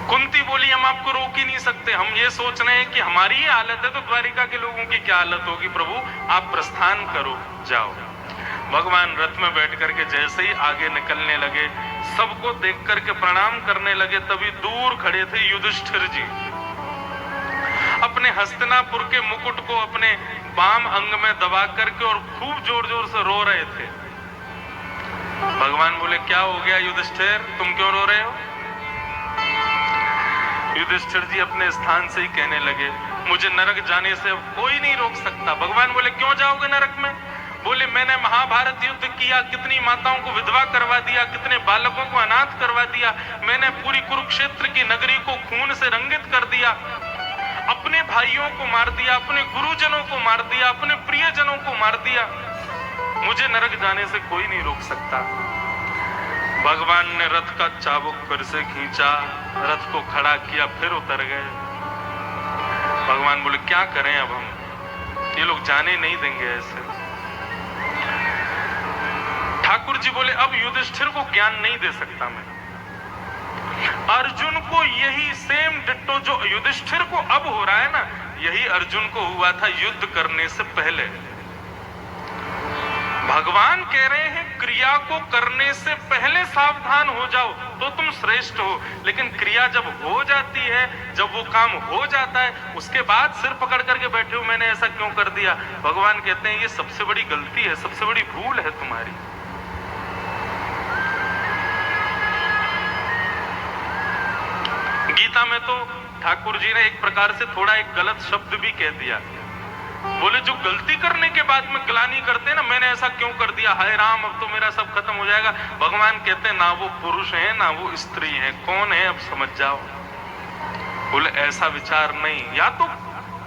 कुंती बोली हम आपको रोक ही नहीं सकते, हम ये सोच रहे हैं कि हमारी ये हालत है तो द्वारिका के लोगों की क्या हालत होगी, प्रभु आप प्रस्थान करो, जाओ। भगवान रथ में बैठ करके जैसे ही आगे निकलने लगे, सबको देख करके प्रणाम करने लगे, तभी दूर खड़े थे युधिष्ठिर जी, अपने हस्तिनापुर के मुकुट को अपने बाम अंग में दबा करके और खूब जोर जोर से रो रहे थे। भगवान बोले क्या हो गया युधिष्ठिर, तुम क्यों रो रहे हो? युधिष्ठिर जी अपने स्थान से ही कहने लगे मुझे नरक जाने से अब कोई नहीं रोक सकता। भगवान बोले क्यों जाओगे नरक में? बोले मैंने महाभारत युद्ध किया, कितनी माताओं को विधवा करवा दिया, कितने बालकों को अनाथ करवा दिया, मैंने पूरी कुरुक्षेत्र की नगरी को खून से रंगित कर दिया, अपने भाइयों को मार दिया, अपने गुरुजनों को मार दिया, अपने प्रियजनों को मार दिया, मुझे नरक जाने से कोई नहीं रोक सकता। भगवान ने रथ का चाबुक फिर से खींचा, रथ को खड़ा किया, फिर उतर गए। भगवान बोले क्या करें अब हम, ये लोग जाने नहीं देंगे ऐसे। ठाकुर जी बोले अब युधिष्ठिर को ज्ञान नहीं दे सकता मैं, अर्जुन को यही सेम डिट्टो जो युधिष्ठिर को अब हो रहा है ना, यही अर्जुन को हुआ था युद्ध करने से पहले। भगवान कह रहे हैं क्रिया को करने से पहले सावधान हो जाओ तो तुम श्रेष्ठ हो, लेकिन क्रिया जब हो जाती है, जब वो काम हो जाता है, उसके बाद सिर पकड़ करके बैठे हो मैंने ऐसा क्यों कर दिया। भगवान कहते हैं ये सबसे बड़ी गलती है, सबसे बड़ी भूल है तुम्हारी। गीता में तो ठाकुर जी ने एक प्रकार से थोड़ा एक गलत शब्द भी कह दिया, बोले जो गलती करने के बाद में ग्लानि करते हैं ना, मैंने ऐसा क्यों कर दिया, हाय राम अब तो मेरा सब खत्म हो जाएगा। भगवान कहते हैं ना वो पुरुष है ना वो स्त्री है, कौन है अब समझ जाओ। बोले ऐसा विचार नहीं, या तो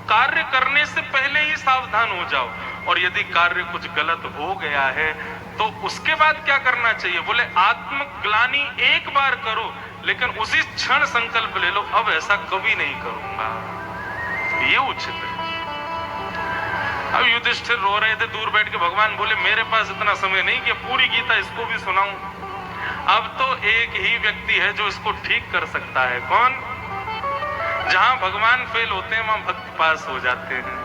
कार्य करने से पहले ही सावधान हो जाओ, और यदि कार्य कुछ गलत हो गया है तो उसके बाद क्या करना चाहिए। बोले आत्मग्लानि एक बार करो, लेकिन उसी क्षण संकल्प ले लो अब ऐसा कभी नहीं करूंगा, ये उचित है। अब युधिष्ठिर रो रहे थे दूर बैठ के, भगवान बोले मेरे पास इतना समय नहीं कि पूरी गीता इसको भी सुनाऊं। अब तो एक ही व्यक्ति है जो इसको ठीक कर सकता है, कौन? जहां भगवान फेल होते हैं वहां भक्त पास हो जाते हैं।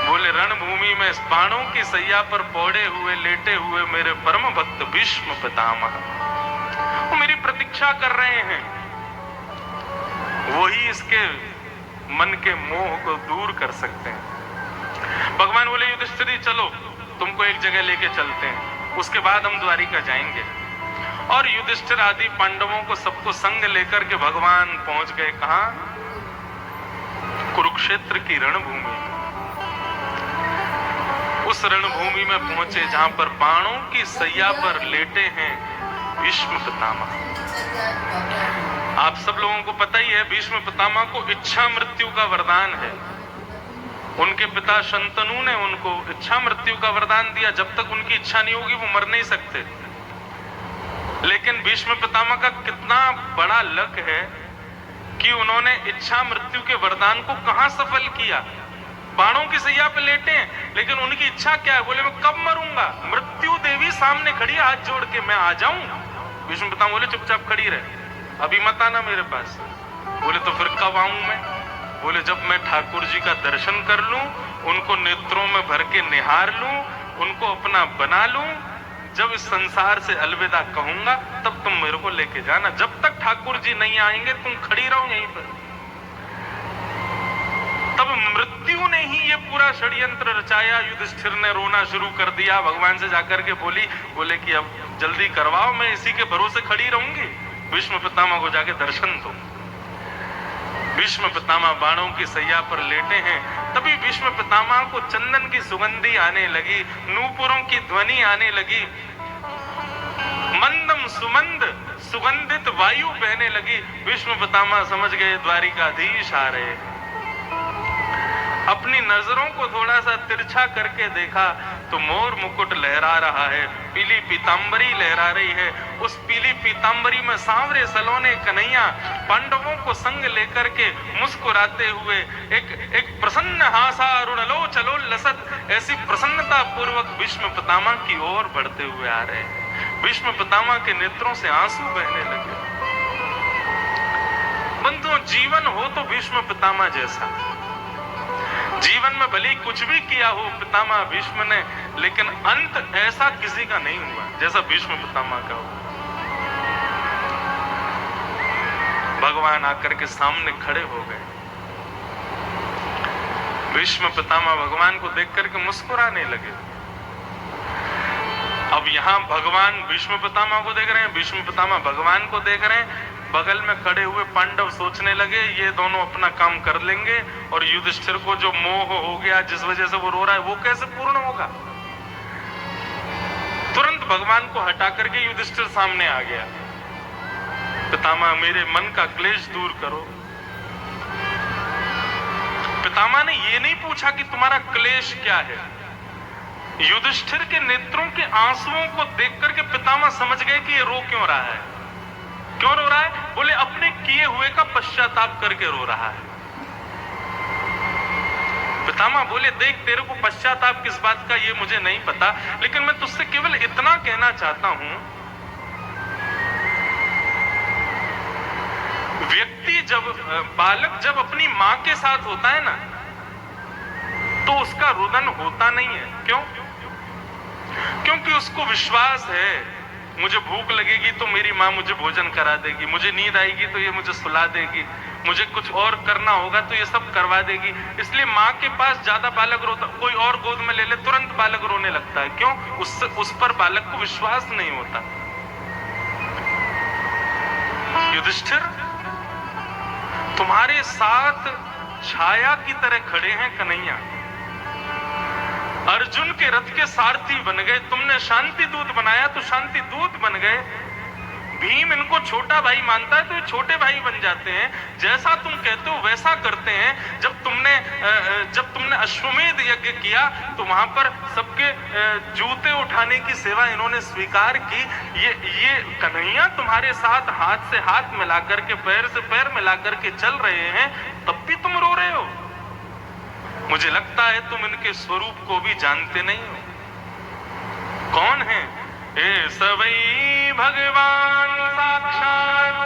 बोले रणभूमि में बाणों की सैया पर पौड़े हुए लेटे हुए मेरे परम भक्त भीष्म पितामह, वो मेरी प्रतीक्षा कर रहे हैं, वही इसके मन के मोह को दूर कर सकते हैं। भगवान बोले युधिष्ठिर चलो तुमको एक जगह लेके चलते हैं, उसके बाद हम द्वारिका जाएंगे। और युधिष्ठिर आदि पांडवों को सबको संग लेकर के भगवान पहुंच गए कहां? कुरुक्षेत्र की रणभूमि। उस रणभूमि में पहुंचे जहां पर बाणों की सैया पर लेटे हैं भीष्म पितामह। आप सब लोगों को पता ही है भीष्म पितामह को इच्छा मृत्यु का वरदान है। उनके पिता शंतनु ने उनको इच्छा मृत्यु का वरदान दिया, जब तक उनकी इच्छा नहीं होगी वो मर नहीं सकते। लेकिन भीष्म पितामह का कितना बड़ा लक है कि उन्होंने इच्छा मृत्यु के वरदान को कहां सफल किया। बाणों की सैया पे लेटे हैं, लेकिन उनकी इच्छा क्या है? बोले मैं कब मरूंगा? मृत्यु देवी सामने खड़ी है हाथ जोड़ के, मैं आ जाऊं? भीष्म पितामह बोले चुपचाप खड़ी रहे, अभी मत आना मेरे पास। बोले तो फिर कब आऊं मैं? बोले जब मैं ठाकुर जी का दर्शन कर लूं, उनको नेत्रों में भर के निहार लूं, उनको अपना बना लूं, जब इस संसार से अलविदा कहूंगा तब तुम मेरे को लेके जाना। जब तक ठाकुर जी नहीं आएंगे तुम खड़ी रहो यहीं पर। तब मृत्यु ने ही ये पूरा षड्यंत्र रचाया। युधिष्ठिर ने रोना शुरू कर दिया, भगवान से जाकर के बोले कि अब जल्दी करवाओ, मैं इसी के भरोसे खड़ी रहूंगी। भीष्म पितामह को जाके दर्शन दो। भीष्म पितामह बाणों की सैया पर लेटे हैं, तभी भीष्म पितामह को चंदन की सुगंधी आने लगी, नूपुरों की ध्वनि आने लगी, मंदम सुमंद सुगंधित वायु बहने लगी। भीष्म पितामह समझ गए द्वारिकाधीश आ रहे। अपनी नजरों को थोड़ा सा तिरछा करके देखा तो मोर मुकुट लहरा रहा है, पीली पीतांबरी लहरा रही है। उस पीली पीतांबरी में सांवरे सलोने कन्हैया पांडवों को संग लेकर के मुस्कुराते हुए एक प्रसन्न हासा अरुणलो चलो लसत, ऐसी प्रसन्नता पूर्वक भीष्म पितामह की ओर बढ़ते हुए आ रहे हैं। भीष्म पितामह के नेत्रों से आंसू बहने लगे। बंधुओं, जीवन हो तो भीष्म पितामह जैसा। जीवन में भले कुछ भी किया हो पितामह भीष्म ने, लेकिन अंत ऐसा किसी का नहीं हुआ जैसा भीष्म पितामह का हुआ। भगवान आकर के सामने खड़े हो गए। भीष्म पितामह भगवान को देख करके मुस्कुराने लगे। अब यहां भगवान भीष्म पितामह को देख रहे हैं, भीष्म पितामह भगवान को देख रहे हैं। बगल में खड़े हुए पांडव सोचने लगे ये दोनों अपना काम कर लेंगे, और युधिष्ठिर को जो मोह हो गया जिस वजह से वो रो रहा है वो कैसे पूर्ण होगा। तुरंत भगवान को हटा करके युधिष्ठिर सामने आ गया। पितामह मेरे मन का क्लेश दूर करो। पितामह ने ये नहीं पूछा कि तुम्हारा क्लेश क्या है। युधिष्ठिर के नेत्रों के आंसुओं को देख करके पितामह समझ गए कि ये रो क्यों रहा है। क्यों रो रहा है? बोले अपने किए हुए का पश्चाताप करके रो रहा है। पितामह बोले देख तेरे को पश्चाताप किस बात का ये मुझे नहीं पता, लेकिन मैं तुझसे केवल इतना कहना चाहता हूं, व्यक्ति बालक जब अपनी मां के साथ होता है ना तो उसका रुदन होता नहीं है। क्यों? क्योंकि उसको विश्वास है मुझे भूख लगेगी तो मेरी माँ मुझे भोजन करा देगी, मुझे नींद आएगी तो ये मुझे सुला देगी, मुझे कुछ और करना होगा तो ये सब करवा देगी। इसलिए माँ के पास ज्यादा बालक रोता, कोई और गोद में ले ले तुरंत बालक रोने लगता है। क्यों? उस पर बालक को विश्वास नहीं होता। युधिष्ठिर तुम्हारे साथ छाया की तरह खड़े हैं कन्हैया, अर्जुन के रथ के सारथी बन गए, तुमने शांति दूत बनाया तो शांति दूत बन गए। भीम इनको छोटा भाई मानता है तो ये छोटे भाई बन जाते हैं। जैसा तुम कहते हो वैसा करते हैं। जब तुमने अश्वमेध यज्ञ किया तो वहां पर सबके जूते उठाने की सेवा इन्होंने स्वीकार की। ये कन्हैया तुम्हारे साथ हाथ से हाथ मिलाकर के पैर से पैर मिलाकर के चल रहे हैं, तब भी तुम रो रहे हो। मुझे लगता है तुम इनके स्वरूप को भी जानते नहीं हो। कौन है? ए सबई भगवान साक्षात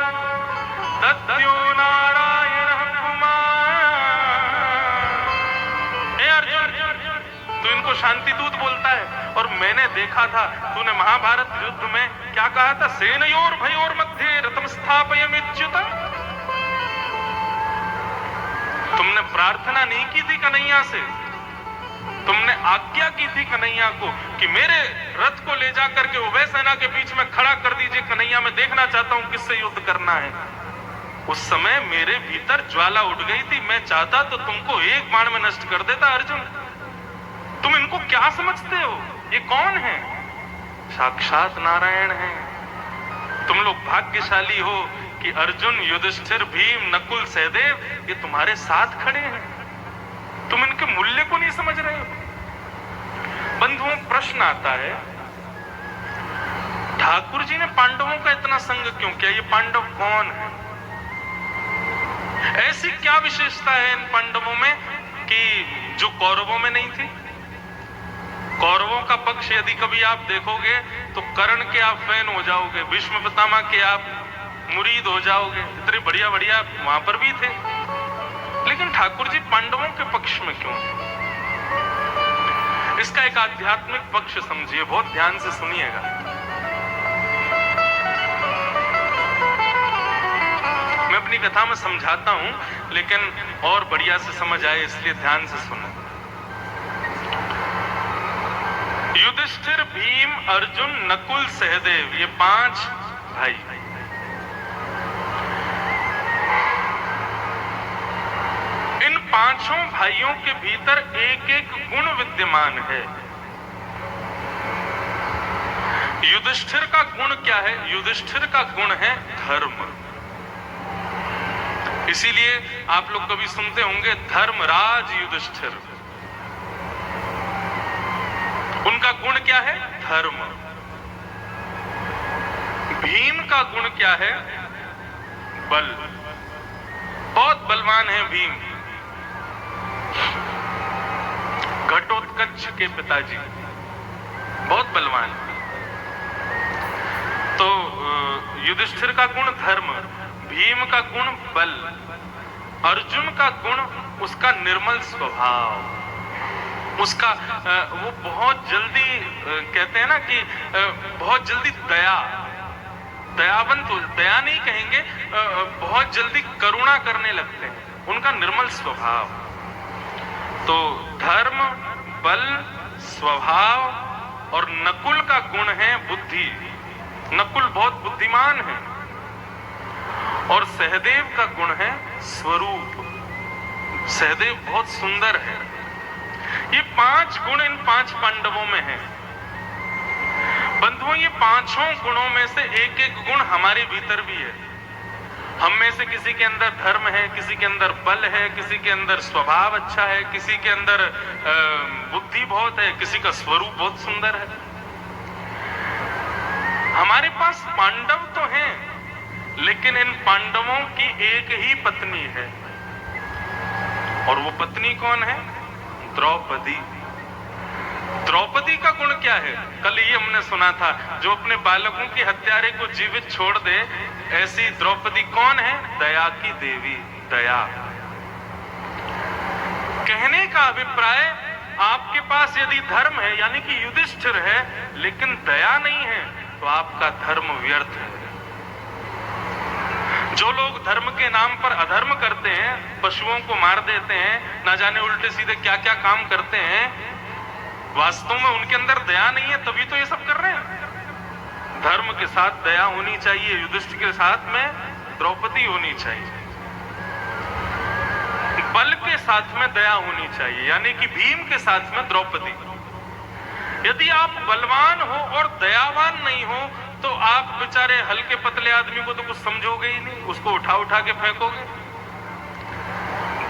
दत्यो नारायण कुमार। ए अर्जुन, तू इनको शांति दूत बोलता है, और मैंने देखा था तूने महाभारत युद्ध में क्या कहा था, सेनयोर भयोर मध्य रथम स्थापयमिच्युत। तुमने प्रार्थना नहीं की थी कन्हैया से, तुमने आज्ञा की थी कन्हैया को कि मेरे रथ को ले जाकर के उभय सेना के बीच में खड़ा कर दीजिए कन्हैया, मैं देखना चाहता हूं किससे युद्ध करना है। उस समय मेरे भीतर ज्वाला उठ गई थी, मैं चाहता तो तुमको एक बाण में नष्ट कर देता। अर्जुन, तुम इनको क्या समझते हो? ये कौन है? साक्षात नारायण है। तुम लोग भाग्यशाली हो कि अर्जुन, युधिष्ठिर, भीम, नकुल, सहदेव ये तुम्हारे साथ खड़े हैं। तुम इनके मूल्य को नहीं समझ रहे हो। बंधुओं, प्रश्न आता है, ठाकुर जी ने पांडवों का इतना संग क्यों किया? ये पांडव कौन है? ऐसी क्या विशेषता है इन पांडवों में कि जो कौरवों में नहीं थी? कौरवों का पक्ष यदि कभी आप देखोगे तो कर्ण के आप फैन हो जाओगे, भीष्म पितामह के आप मुरीद हो जाओगे, इतने बढ़िया बढ़िया वहां पर भी थे। लेकिन ठाकुर जी पांडवों के पक्ष में क्यों? इसका एक आध्यात्मिक पक्ष समझिए, बहुत ध्यान से सुनिएगा। मैं अपनी कथा में समझाता हूं, लेकिन और बढ़िया से समझ आए इसलिए ध्यान से सुनो। युधिष्ठिर, भीम, अर्जुन, नकुल, सहदेव, ये 5 भाई। इन 5 भाइयों के भीतर एक एक गुण विद्यमान है। युधिष्ठिर का गुण क्या है? युधिष्ठिर का गुण है धर्म। इसीलिए आप लोग कभी सुनते होंगे धर्मराज युधिष्ठिर। उनका गुण क्या है? धर्म। भीम का गुण क्या है? बल। बहुत बलवान है भीम। घटोत्कच के पिताजी बहुत बलवान। तो युधिष्ठिर का गुण धर्म, भीम का गुण बल, अर्जुन का गुण उसका निर्मल स्वभाव, उसका वो बहुत जल्दी कहते हैं ना कि बहुत जल्दी दयावंत, दया नहीं कहेंगे, बहुत जल्दी करुणा करने लगते हैं, उनका निर्मल स्वभाव। तो धर्म, बल, स्वभाव। और नकुल का गुण है बुद्धि। नकुल बहुत बुद्धिमान है। और सहदेव का गुण है स्वरूप। सहदेव बहुत सुंदर है। ये 5 गुण इन 5 पांडवों में है। बंधुओं, ये 5 गुणों में से एक एक गुण हमारे भीतर भी है। हम में से किसी के अंदर धर्म है, किसी के अंदर बल है, किसी के अंदर स्वभाव अच्छा है, किसी के अंदर बुद्धि बहुत है, किसी का स्वरूप बहुत सुंदर है। हमारे पास पांडव तो हैं, लेकिन इन पांडवों की एक ही पत्नी है। और वो पत्नी कौन है? द्रौपदी। द्रौपदी का गुण क्या है? कल ये हमने सुना था, जो अपने बालकों की हत्यारे को जीवित छोड़ दे, ऐसी द्रौपदी कौन है? दया की देवी, दया। कहने का अभिप्राय, आपके पास यदि धर्म है, यानी कि युधिष्ठिर है, लेकिन दया नहीं है, तो आपका धर्म व्यर्थ है। जो लोग धर्म के नाम पर अधर्म करते हैं, पशुओं को मार देते हैं, ना जाने उल्टे सीधे क्या क्या काम करते हैं, वास्तव में उनके अंदर दया नहीं है, तभी तो ये सब कर रहे हैं। धर्म के साथ दया होनी चाहिए। युधिष्ठिर के साथ में द्रौपदी होनी चाहिए। बल के साथ में दया होनी चाहिए, यानी कि भीम के साथ में द्रौपदी। यदि आप बलवान हो और दयावान नहीं हो, तो आप बेचारे हल्के पतले आदमी को तो कुछ समझोगे ही नहीं, उसको उठा उठा के फेंकोगे।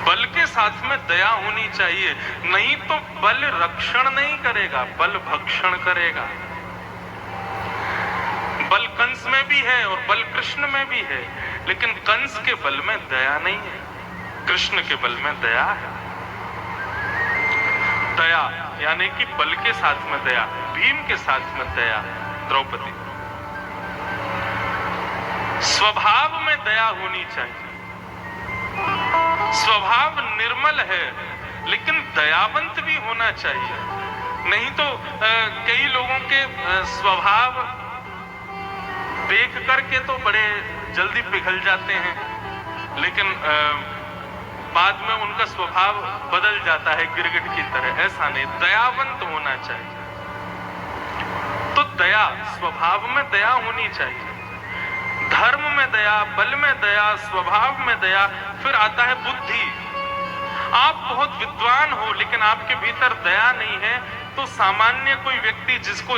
बल के साथ में दया होनी चाहिए, नहीं तो बल रक्षण नहीं करेगा, बल भक्षण करेगा। बल कंस में भी है और बल कृष्ण में भी है, लेकिन कंस के बल में दया नहीं है, कृष्ण के बल में दया है। दया यानी कि बल के साथ में दया, भीम के साथ में दया, द्रौपदी। स्वभाव में दया होनी चाहिए। स्वभाव निर्मल है, लेकिन दयावंत भी होना चाहिए। नहीं तो कई लोगों के स्वभाव देख करके तो बड़े जल्दी पिघल जाते हैं, लेकिन बाद में उनका स्वभाव बदल जाता है गिरगिट की तरह। ऐसा नहीं, दयावंत होना चाहिए। तो दया, स्वभाव में दया होनी चाहिए। धर्म में दया, बल में दया, स्वभाव में दया। फिर आता है बुद्धि। आप बहुत विद्वान हो, लेकिन आपके भीतर दया नहीं है, तो सामान्य कोई व्यक्ति जिसको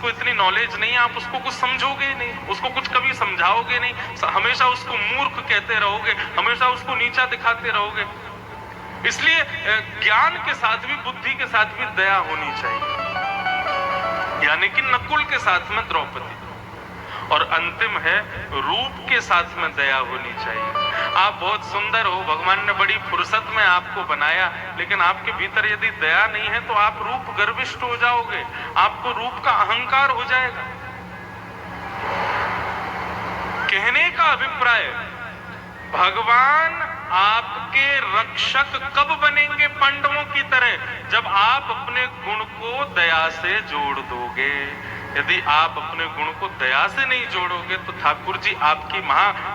इतनी नॉलेज नहीं है, आप उसको कुछ समझोगे नहीं, उसको कुछ कभी समझाओगे नहीं, हमेशा उसको मूर्ख कहते रहोगे, हमेशा उसको नीचा दिखाते रहोगे। इसलिए ज्ञान के साथ भी, बुद्धि के साथ भी दया होनी चाहिए, यानी कि नकुल के साथ में द्रौपदी। और अंतिम है रूप के साथ में दया होनी चाहिए। आप बहुत सुंदर हो, भगवान ने बड़ी फुर्सत में आपको बनाया, लेकिन आपके भीतर यदि दया नहीं है तो आप रूप गर्विष्ठ हो जाओगे, आपको रूप का अहंकार हो जाएगा। कहने का अभिप्राय, भगवान आपके रक्षक कब बनेंगे पांडवों की तरह? जब आप अपने गुण को दया से जोड़ दोगे। यदि आप अपने गुण को दया से नहीं जोड़ोगे तो ठाकुर जी आपकी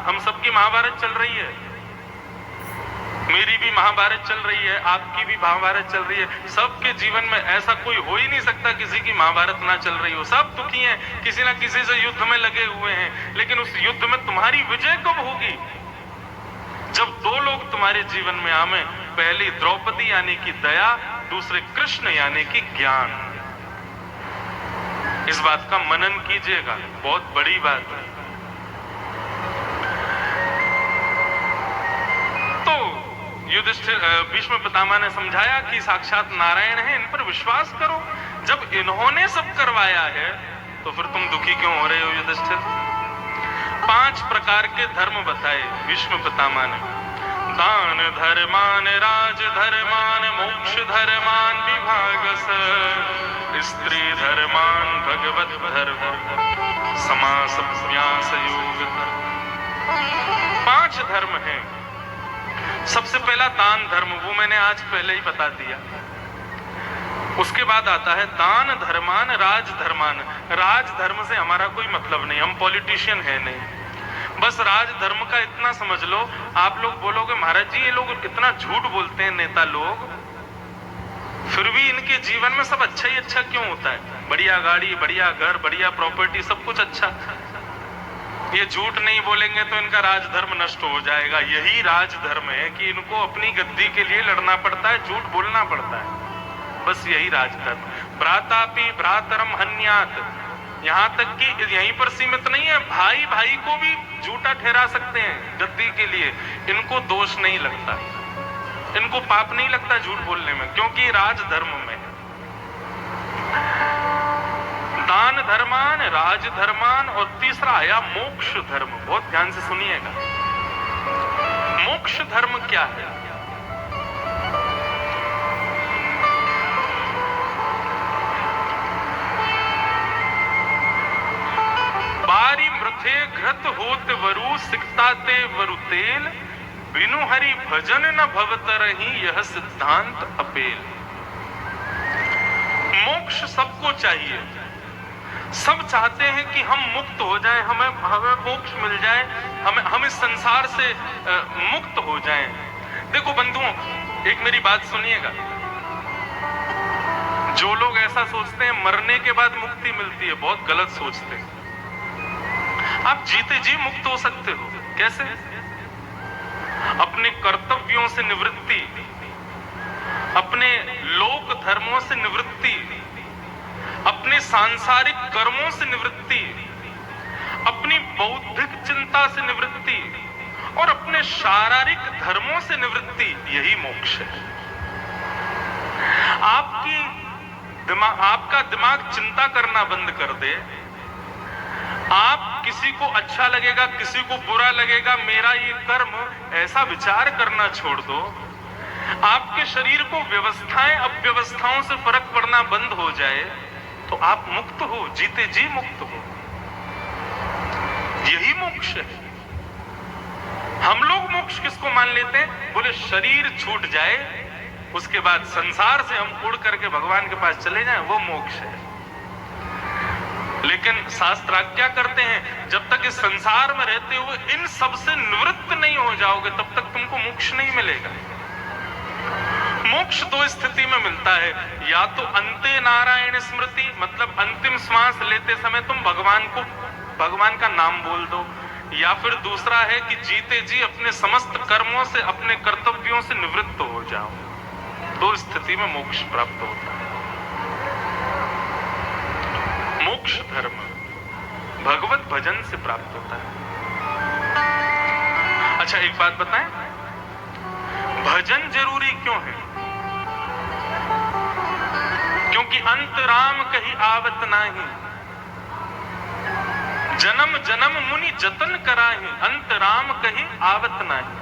हम सबकी महाभारत चल रही है, मेरी भी महाभारत चल रही है, आपकी भी महाभारत चल रही है। सबके जीवन में ऐसा कोई हो ही नहीं सकता किसी की महाभारत ना चल रही हो। सब दुखी हैं, किसी ना किसी से युद्ध में लगे हुए हैं, लेकिन उस युद्ध में तुम्हारी विजय कब होगी? जब दो लोग तुम्हारे जीवन में आवे, पहली द्रौपदी यानी कि दया, दूसरे कृष्ण यानी कि ज्ञान। इस बात का मनन कीजिएगा, बहुत बड़ी बात है। तो युधिष्ठिर भीष्म पितामह ने समझाया कि साक्षात नारायण है, इन पर विश्वास करो। जब इन्होंने सब करवाया है तो फिर तुम दुखी क्यों हो रहे हो युधिष्ठिर? 5 प्रकार के धर्म बताए भीष्म पितामह ने। दान धर्मान, राज धर्मान, मोक्ष धर्मान, विभागस, स्त्री धर्मान, भगवत धर्म, समास न्यास योग। 5 धर्म हैं। सबसे पहला दान धर्म, वो मैंने आज पहले ही बता दिया। उसके बाद आता है दान धर्मान, राज धर्मान। राज धर्म से हमारा कोई मतलब नहीं, हम पॉलिटिशियन है नहीं। बस राज धर्म का इतना समझ लो। आप लोग बोलोगे महाराज जी ये लोग कितना झूठ बोलते हैं नेता लोग, फिर भी इनके जीवन में सब अच्छा ही अच्छा क्यों होता है? बढ़िया गाड़ी, बढ़िया घर, बढ़िया प्रॉपर्टी, सब कुछ अच्छा। ये झूठ नहीं बोलेंगे तो इनका राजधर्म नष्ट हो जाएगा। यही राजधर्म है कि इनको अपनी गद्दी के लिए लड़ना पड़ता है, झूठ बोलना पड़ता है, बस यही राजधर्म। भ्रातापि भ्रातरम हन्यात, यहां तक कि यहीं पर सीमित नहीं है, भाई भाई को भी झूठा ठहरा सकते हैं गद्दी के लिए। इनको दोष नहीं लगता, इनको पाप नहीं लगता झूठ बोलने में, क्योंकि राजधर्म में है। दान धर्मान, राज धर्मान, और तीसरा आया मोक्ष धर्म। बहुत ध्यान से सुनिएगा, मोक्ष धर्म क्या है? बारी मृथे घृत होत वरु, सिकताते वरु तेल, बिनु हरि भजन न भवत रही, यह सिद्धांत अपेल। मोक्ष सबको चाहिए, सब चाहते हैं कि हम मुक्त हो जाएं, हमें मोक्ष मिल जाए, हम इस संसार से मुक्त हो जाएं। देखो बंधुओं, एक मेरी बात सुनिएगा। जो लोग ऐसा सोचते हैं मरने के बाद मुक्ति मिलती है, बहुत गलत सोचते हैं। आप जीते जी मुक्त हो सकते हो। कैसे? अपने कर्तव्यों से निवृत्ति, अपने लोक धर्मों से निवृत्ति, अपने सांसारिक कर्मों से निवृत्ति, अपनी बौद्धिक चिंता से निवृत्ति और अपने शारीरिक धर्मों से निवृत्ति, यही मोक्ष है। आपका दिमाग चिंता करना बंद कर दे। आप किसी को अच्छा लगेगा, किसी को बुरा लगेगा, मेरा ये कर्म, ऐसा विचार करना छोड़ दो। आपके शरीर को व्यवस्थाएं अव्यवस्थाओं से फर्क पड़ना बंद हो जाए तो आप मुक्त हो, जीते जी मुक्त हो। यही मोक्ष है। हम लोग मोक्ष किसको मान लेते हैं? बोले शरीर छूट जाए, उसके बाद संसार से हम उड़ करके भगवान के पास चले जाएं, वो मोक्ष है। लेकिन शास्त्र आज्ञा करते हैं जब तक इस संसार में रहते हुए इन सब से निवृत्त नहीं हो जाओगे तब तक तुमको मोक्ष नहीं मिलेगा। मोक्ष 2 स्थिति में मिलता है, या तो अंते नारायण स्मृति, मतलब अंतिम श्वास लेते समय तुम भगवान का नाम बोल दो, या फिर दूसरा है कि जीते जी अपने समस्त कर्मों से, अपने कर्तव्यों से निवृत्त हो जाओ। 2 स्थिति में मोक्ष प्राप्त होता है। मोक्ष धर्म भगवत भजन से प्राप्त होता है। अच्छा एक बात बताएं, भजन जरूरी क्यों है? क्योंकि अंत राम कहीं आवत नाही, जन्म जन्म मुनि जतन कराही, अंत राम कही आवत नाही।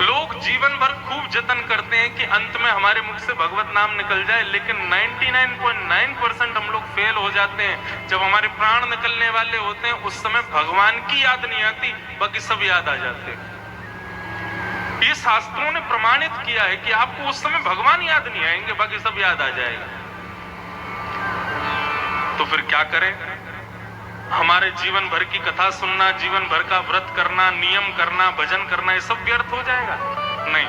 लोग जीवन भर खूब जतन करते हैं कि अंत में हमारे मुख से भगवत नाम निकल जाए, लेकिन 99.9% हम लोग फेल हो जाते हैं। जब हमारे प्राण निकलने वाले होते हैं उस समय भगवान की याद नहीं आती, बाकी सब याद आ जाते हैं। ये शास्त्रों ने प्रमाणित किया है कि आपको उस समय भगवान याद नहीं आएंगे, बाकी सब याद आ जाएगा। तो फिर क्या करें? हमारे जीवन भर की कथा सुनना, जीवन भर का व्रत करना, नियम करना, भजन करना, ये सब व्यर्थ हो जाएगा? नहीं।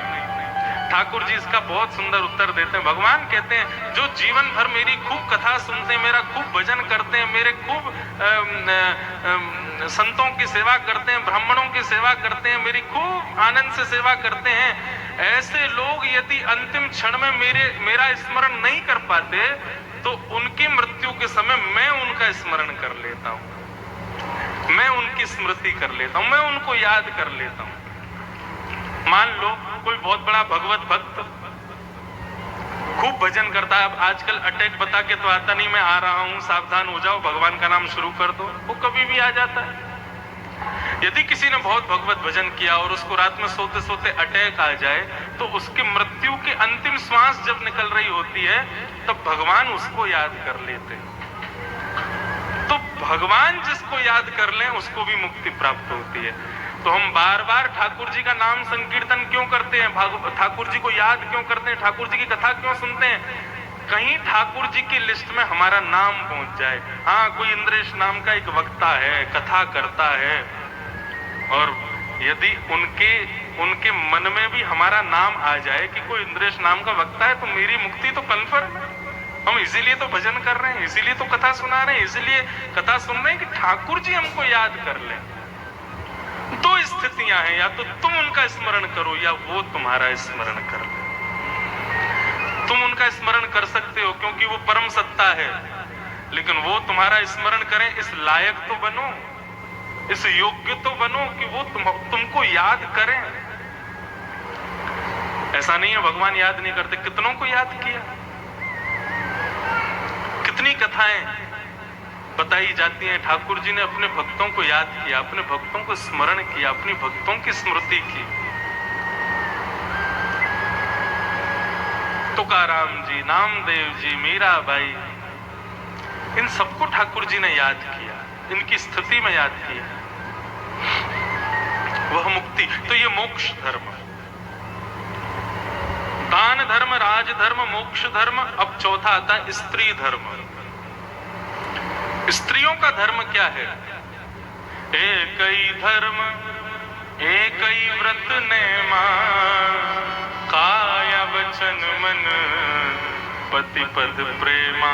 ठाकुर जी इसका बहुत सुंदर उत्तर देते हैं। भगवान कहते हैं जो जीवन भर मेरी खूब कथा सुनते हैं, मेरा खूब भजन करते हैं, मेरे खूब संतों की सेवा करते हैं, ब्राह्मणों की सेवा करते हैं, मेरी खूब आनंद से सेवा करते हैं, ऐसे लोग यदि अंतिम क्षण में मेरा स्मरण नहीं कर पाते तो उनकी मृत्यु के समय मैं उनका स्मरण कर लेता हूं, मैं उनकी स्मृति कर लेता हूं, मैं उनको याद कर लेता हूं। मान लो कोई बहुत बड़ा भगवत भक्त खूब भजन करता है, अब आजकल अटैक बता के तो आता नहीं, मैं आ रहा हूं, सावधान हो जाओ, भगवान का नाम शुरू कर दो, वो कभी भी आ जाता है। यदि किसी ने बहुत भगवत भजन किया और उसको रात में सोते सोते अटैक आ जाए तो उसकी मृत्यु की अंतिम श्वास जब निकल रही होती है तब भगवान उसको याद कर लेते हैं। तो भगवान जिसको याद कर ले उसको भी मुक्ति प्राप्त होती है। तो हम बार बार ठाकुर जी का नाम संकीर्तन क्यों करते हैं, ठाकुर जी को याद क्यों करते हैं, ठाकुर जी की कथा क्यों सुनते हैं? कहीं ठाकुर जी की लिस्ट में हमारा नाम पहुंच जाए। हाँ, कोई इंद्रेश नाम का एक वक्ता है, कथा करता है, और यदि उनके मन में भी हमारा नाम आ जाए कि कोई इंद्रेश नाम का वक्ता है तो मेरी मुक्ति तो कन्फर्म है। हम इसीलिए तो भजन कर रहे हैं, इसीलिए तो कथा सुना रहे हैं, इसीलिए कथा सुन रहे हैं कि ठाकुर जी हमको याद कर लें। दो स्थितियां हैं, या तो तुम उनका स्मरण करो या वो तुम्हारा स्मरण कर ले। तुम उनका स्मरण कर सकते हो क्योंकि वो परम सत्ता है, लेकिन वो तुम्हारा स्मरण करें इस लायक तो बनो, इस योग्य तो बनो कि वो तुमको याद करें। ऐसा नहीं है भगवान याद नहीं करते, कितनों को याद किया, कितनी कथाएं बताई जाती हैं। ठाकुर जी ने अपने भक्तों को याद किया, अपने भक्तों को स्मरण किया, अपनी भक्तों की स्मृति की। तुकाराम जी, नामदेव जी, मीराबाई, इन सबको ठाकुर जी ने याद किया, इनकी स्थिति में याद किया, वह मुक्ति। तो ये मोक्ष धर्म, दान धर्म, राज धर्म, मोक्ष धर्म। अब चौथा आता है स्त्री धर्म। स्त्रियों का धर्म क्या है? एक ही धर्म एक ही व्रत नेमा, काया वचन मन पति पद प्रेमा।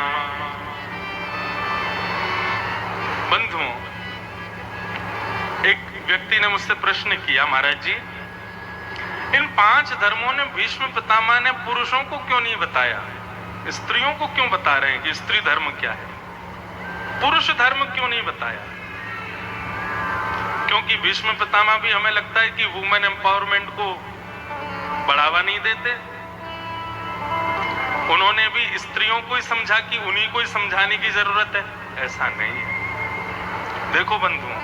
बंधुओं, एक व्यक्ति ने मुझसे प्रश्न किया, महाराज जी इन 5 धर्मों ने भीष्म पितामह ने पुरुषों को क्यों नहीं बताया, स्त्रियों को क्यों बता रहे हैं कि स्त्री धर्म क्या है, पुरुष धर्म क्यों नहीं बताया? क्योंकि भीष्म पितामह भी हमें लगता है कि वुमेन एम्पावरमेंट को बढ़ावा नहीं देते। उन्होंने भी स्त्रियों को ही समझा कि उन्हीं को ही समझाने की जरूरत है, ऐसा नहीं है। देखो बंधुओं,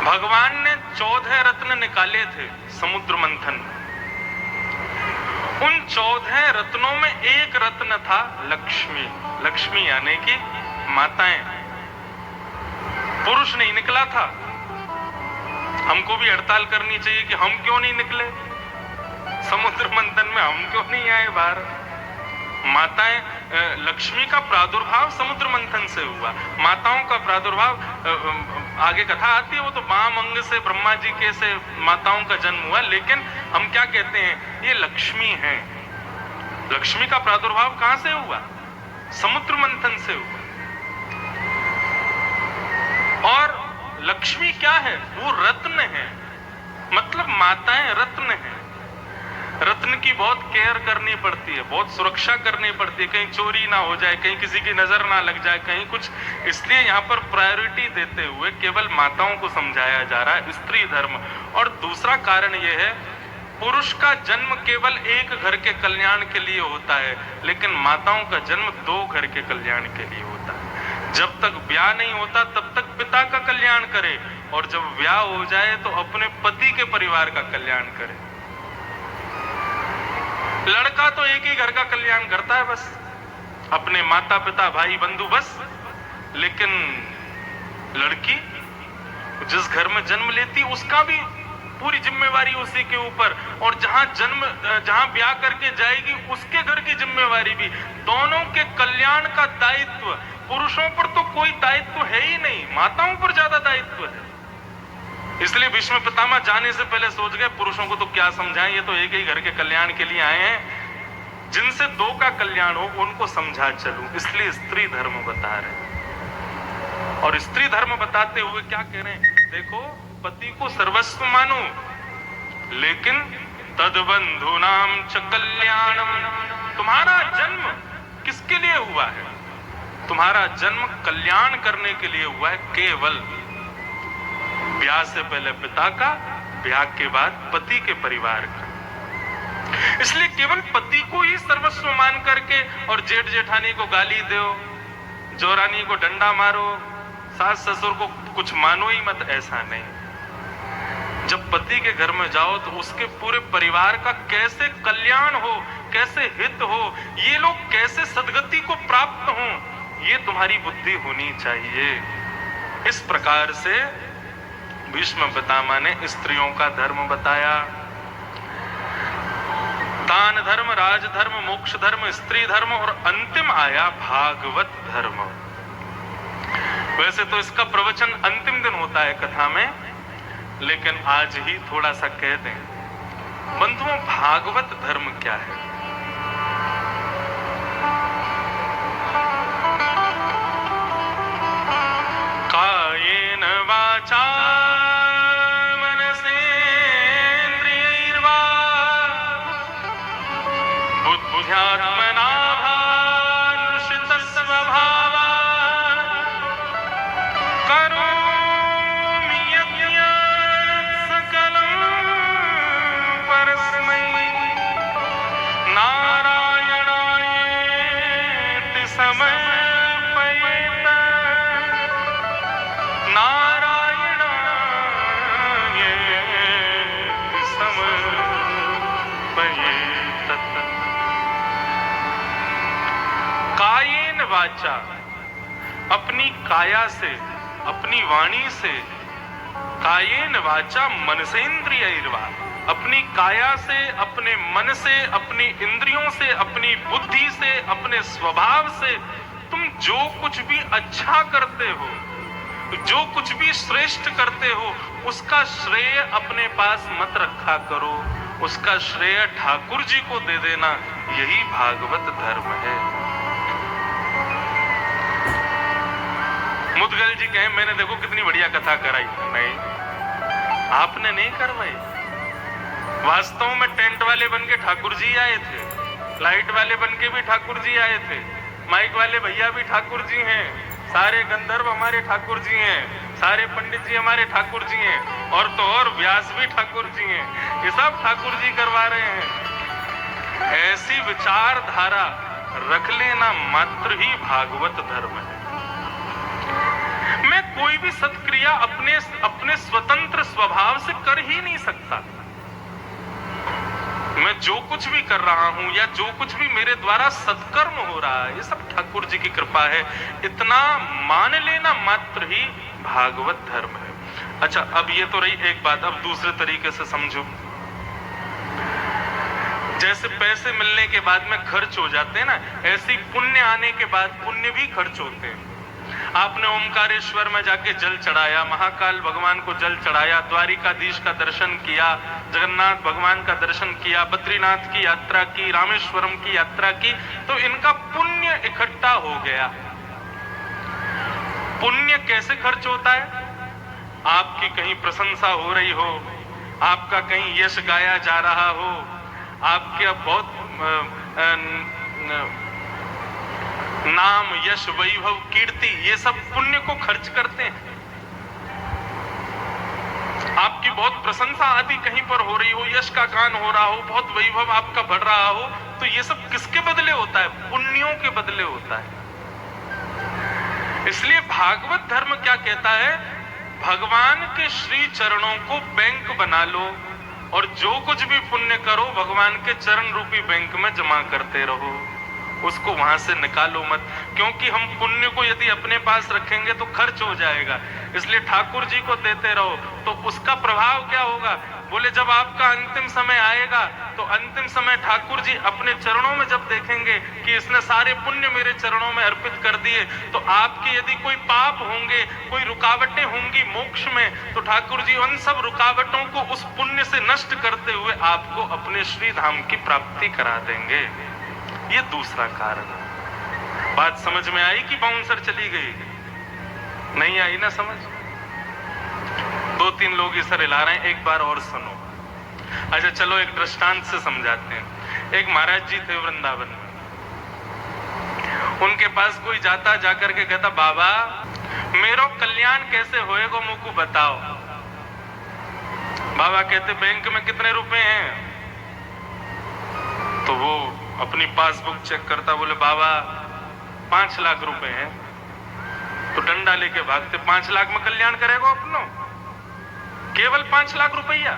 भगवान ने 14 रत्न निकाले थे समुद्र मंथन। उन 14 रत्नों में एक रत्न था लक्ष्मी। लक्ष्मी यानी कि माताएं। पुरुष नहीं निकला था। हमको भी हड़ताल करनी चाहिए कि हम क्यों नहीं निकले समुद्र मंथन में, हम क्यों नहीं आए बाहर। माताएं, लक्ष्मी का प्रादुर्भाव समुद्र मंथन से हुआ। माताओं का प्रादुर्भाव आगे कथा आती है, वो तो वाम अंग से ब्रह्मा जी के से माताओं का जन्म हुआ, लेकिन हम क्या कहते हैं, ये लक्ष्मी है। लक्ष्मी का प्रादुर्भाव कहां से हुआ? समुद्र मंथन से हुआ। और लक्ष्मी क्या है? वो रत्न है, मतलब माताएं रत्न है। रत्न की बहुत केयर करनी पड़ती है, बहुत सुरक्षा करनी पड़ती है, कहीं चोरी ना हो जाए, कहीं किसी की नजर ना लग जाए, कहीं कुछ। इसलिए यहाँ पर प्रायोरिटी देते हुए केवल माताओं को समझाया जा रहा है, स्त्री धर्म। और दूसरा कारण यह है पुरुष का जन्म केवल एक घर के कल्याण के लिए होता है, लेकिन माताओं का जन्म 2 घर के कल्याण के लिए होता है। जब तक ब्याह नहीं होता तब तक पिता का कल्याण करे, और जब ब्याह हो जाए तो अपने पति के परिवार का कल्याण करे। लड़का तो एक ही घर का कल्याण करता है बस, अपने माता पिता भाई बंधु बस, लेकिन लड़की जिस घर में जन्म लेती उसका भी पूरी जिम्मेवारी उसी के ऊपर, और जहां ब्याह करके जाएगी उसके घर की जिम्मेवारी भी। दोनों के कल्याण का दायित्व, पुरुषों पर तो कोई दायित्व है ही नहीं, माताओं पर ज्यादा दायित्व है। इसलिए भीष्म पितामह जाने से पहले सोच गए पुरुषों को तो क्या समझाएं, ये तो एक ही घर के कल्याण के लिए आए हैं, जिनसे 2 का कल्याण हो उनको समझा चलूं। इसलिए स्त्री धर्म बता रहे हैं, और स्त्री धर्म बताते हुए क्या कह रहे हैं, देखो पति को सर्वस्व मानो, लेकिन तद्बंधूनाम च कल्याणम। तुम्हारा जन्म किसके लिए हुआ है? तुम्हारा जन्म कल्याण करने के लिए हुआ है, केवल ब्याह से पहले पिता का, ब्याह के बाद पति के परिवार का। इसलिए केवल पति को ही सर्वस्व मान करके और जेठ जेठानी को गाली दो, जोरानी को डंडा मारो, सास ससुर को कुछ मानो ही मत, ऐसा नहीं। जब पति के घर में जाओ तो उसके पूरे परिवार का कैसे कल्याण हो, कैसे हित हो, ये लोग कैसे सद्गति को प्राप्त हो, ये तुम्हारी बुद्धि होनी चाहिए। इस प्रकार से भीष्म पितामह ने स्त्रियों का धर्म बताया। दान धर्म, राजधर्म, मोक्ष धर्म, स्त्री धर्म, और अंतिम आया भागवत धर्म। वैसे तो इसका प्रवचन अंतिम दिन होता है कथा में, लेकिन आज ही थोड़ा सा कह दें। बंधुओं, भागवत धर्म क्या है? कायेन वाचा मनसेन्द्रियैर्वा बुद्ध्यात्मना वाचा, अपनी काया से, अपनी वाणी से, कायेन वाचा मनसेन्द्रियैर्वा, अपनी काया से, अपने मन से, अपनी इंद्रियों से, अपनी बुद्धि से, अपने स्वभाव से तुम जो कुछ भी अच्छा करते हो, जो कुछ भी श्रेष्ठ करते हो, उसका श्रेय अपने पास मत रखा करो, उसका श्रेय ठाकुर जी को दे देना। यही भागवत धर्म है। मुदगल जी कहें मैंने देखो कितनी बढ़िया कथा कराई, नहीं, आपने नहीं करवाई। वास्तव में टेंट वाले बन के ठाकुर जी आए थे, लाइट वाले बन के भी ठाकुर जी आए थे, माइक वाले भैया भी ठाकुर जी हैं, सारे गंधर्व हमारे ठाकुर जी हैं, सारे पंडित जी हमारे ठाकुर जी हैं, और तो और व्यास भी ठाकुर जी हैं। ये सब ठाकुर जी करवा रहे हैं। ऐसी विचारधारा रख लेना मात्र ही भागवत धर्म है। मैं कोई भी सत्क्रिया अपने स्वतंत्र स्वभाव से कर ही नहीं सकता। मैं जो कुछ भी कर रहा हूं या जो कुछ भी मेरे द्वारा सत्कर्म हो रहा है, ये सब ठाकुर जी की कृपा है, इतना मान लेना मात्र ही भागवत धर्म है। अच्छा, अब ये तो रही एक बात, अब दूसरे तरीके से समझो। जैसे पैसे मिलने के बाद में खर्च हो जाते हैं ना, ऐसे पुण्य आने के बाद पुण्य भी खर्च होते हैं। आपने ओमकारेश्वर में जाके जल चढ़ाया, महाकाल भगवान को जल चढ़ाया, द्वारिकाधीश का दर्शन किया, जगन्नाथ भगवान का दर्शन किया, बद्रीनाथ की यात्रा की, रामेश्वरम की यात्रा की, तो इनका पुण्य इकट्ठा हो गया। पुण्य कैसे खर्च होता है? आपकी कहीं प्रशंसा हो रही हो, आपका कहीं यश गाया जा रहा हो, आपके बहुत नाम, यश, वैभव, कीर्ति, ये सब पुण्य को खर्च करते हैं। आपकी बहुत प्रशंसा आदि कहीं पर हो रही हो, यश का गान हो रहा हो, बहुत वैभव आपका बढ़ रहा हो, तो ये सब किसके बदले होता है? पुण्यों के बदले होता है। इसलिए भागवत धर्म क्या कहता है? भगवान के श्री चरणों को बैंक बना लो और जो कुछ भी पुण्य करो भगवान के चरण रूपी बैंक में जमा करते रहो, उसको वहां से निकालो मत। क्योंकि हम पुण्य को यदि अपने पास रखेंगे तो खर्च हो जाएगा, इसलिए ठाकुर जी को देते रहो। तो उसका प्रभाव क्या होगा? बोले जब आपका अंतिम समय आएगा तो अंतिम समय ठाकुर जी अपने चरणों में जब देखेंगे कि इसने सारे पुण्य मेरे चरणों में अर्पित कर दिए, तो आपके यदि कोई पाप होंगे, कोई रुकावटें होंगी मोक्ष में, तो ठाकुर जी उन सब रुकावटों को उस पुण्य से नष्ट करते हुए आपको अपने श्री धाम की प्राप्ति करा देंगे। ये दूसरा कारण। बात समझ में आई कि बाउंसर चली गई? नहीं आई ना समझ? दो तीन लोग इस हिला रहे हैं, एक बार और सुनो। अच्छा चलो एक दृष्टांत से समझाते हैं। एक महाराज जी थे वृंदावन में, उनके पास कोई जाता, जाकर के कहता बाबा मेरो कल्याण कैसे होएगा मुझको बताओ। बाबा कहते बैंक में कितने रुपए हैं? तो वो अपनी पासबुक चेक करता, बोले बाबा 5 लाख रुपए हैं। तो डंडा लेके भागते, 5 लाख में कल्याण करेगा अपनो? केवल 5 लाख रुपया?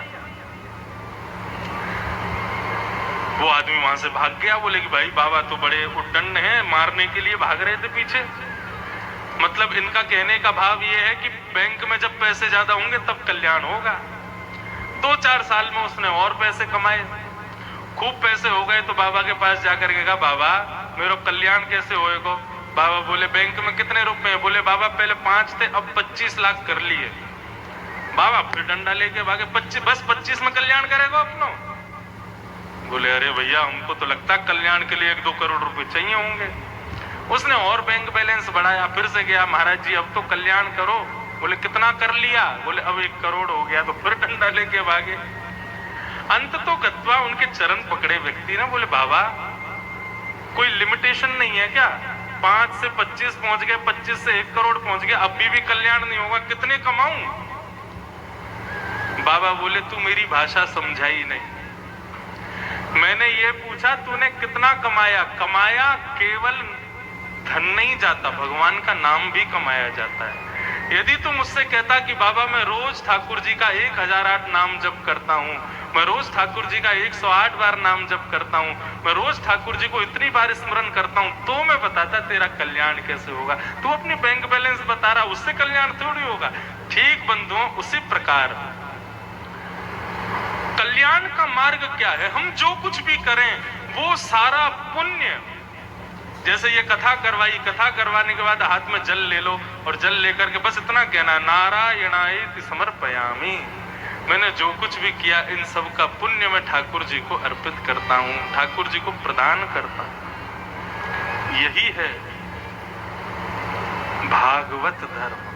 वो आदमी वहां से भाग गया। बोले कि भाई बाबा तो बड़े उद्दंड हैं, मारने के लिए भाग रहे थे पीछे। मतलब इनका कहने का भाव ये है कि बैंक में जब पैसे ज्यादा होंगे तब कल्याण होगा। 2-4 साल में उसने और पैसे कमाए, खूब पैसे हो गए। तो बाबा के पास जाकर के कहा बाबा मेरा कल्याण कैसे होएगा? बाबा बोले बैंक में कितने रुपए हैं? बोले बाबा पहले 5 थे, अब 25 लाख कर लिए। बाबा फिर डंडा लेके भागे, 25 में कल्याण करेगा अपनो? बोले अरे भैया हमको तो लगता है कल्याण के लिए 1-2 करोड़ रुपए चाहिए होंगे। उसने और बैंक बैलेंस बढ़ाया, फिर से गया, महाराज जी अब तो कल्याण करो। बोले कितना कर लिया? बोले अब 1 करोड़ हो गया। तो फिर डंडा लेके भागे। अंत तो गत्वा उनके चरण पकड़े व्यक्ति ना, बोले बाबा कोई लिमिटेशन नहीं है क्या? 5 से 25 पहुंच गए, 25 से 1 करोड़ पहुंच गए, अभी भी कल्याण नहीं होगा, कितने कमाऊं? बाबा बोले तू मेरी भाषा समझाई नहीं। मैंने ये पूछा तूने कितना कमाया? कमाया केवल धन नहीं जाता, भगवान का नाम भी कमाया जाता है। यदि तू मुझसे कहता कि बाबा मैं रोज ठाकुर जी का 1008 नाम जप करता हूँ, मैं रोज ठाकुर जी का 108 बार नाम जप करता हूँ, मैं रोज ठाकुर जी को इतनी बार स्मरण करता हूँ, तो मैं बताता तेरा कल्याण कैसे होगा। तू अपनी बैंक बैलेंस बता रहा, उससे कल्याण थोड़ी होगा। ठीक बंधुओं, उसी प्रकार कल्याण का मार्ग क्या है? हम जो कुछ भी करें वो सारा पुण्य, जैसे ये कथा करवाई, कथा करवाने के बाद हाथ में जल ले लो और जल लेकर के बस इतना कहना नारायणाय समर्पयामि, मैंने जो कुछ भी किया इन सब का पुण्य मैं ठाकुर जी को अर्पित करता हूं, ठाकुर जी को प्रदान करता हूं। यही है भागवत धर्म।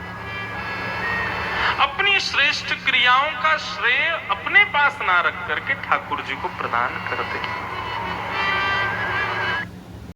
अपनी श्रेष्ठ क्रियाओं का श्रेय अपने पास ना रख करके ठाकुर जी को प्रदान कर दे।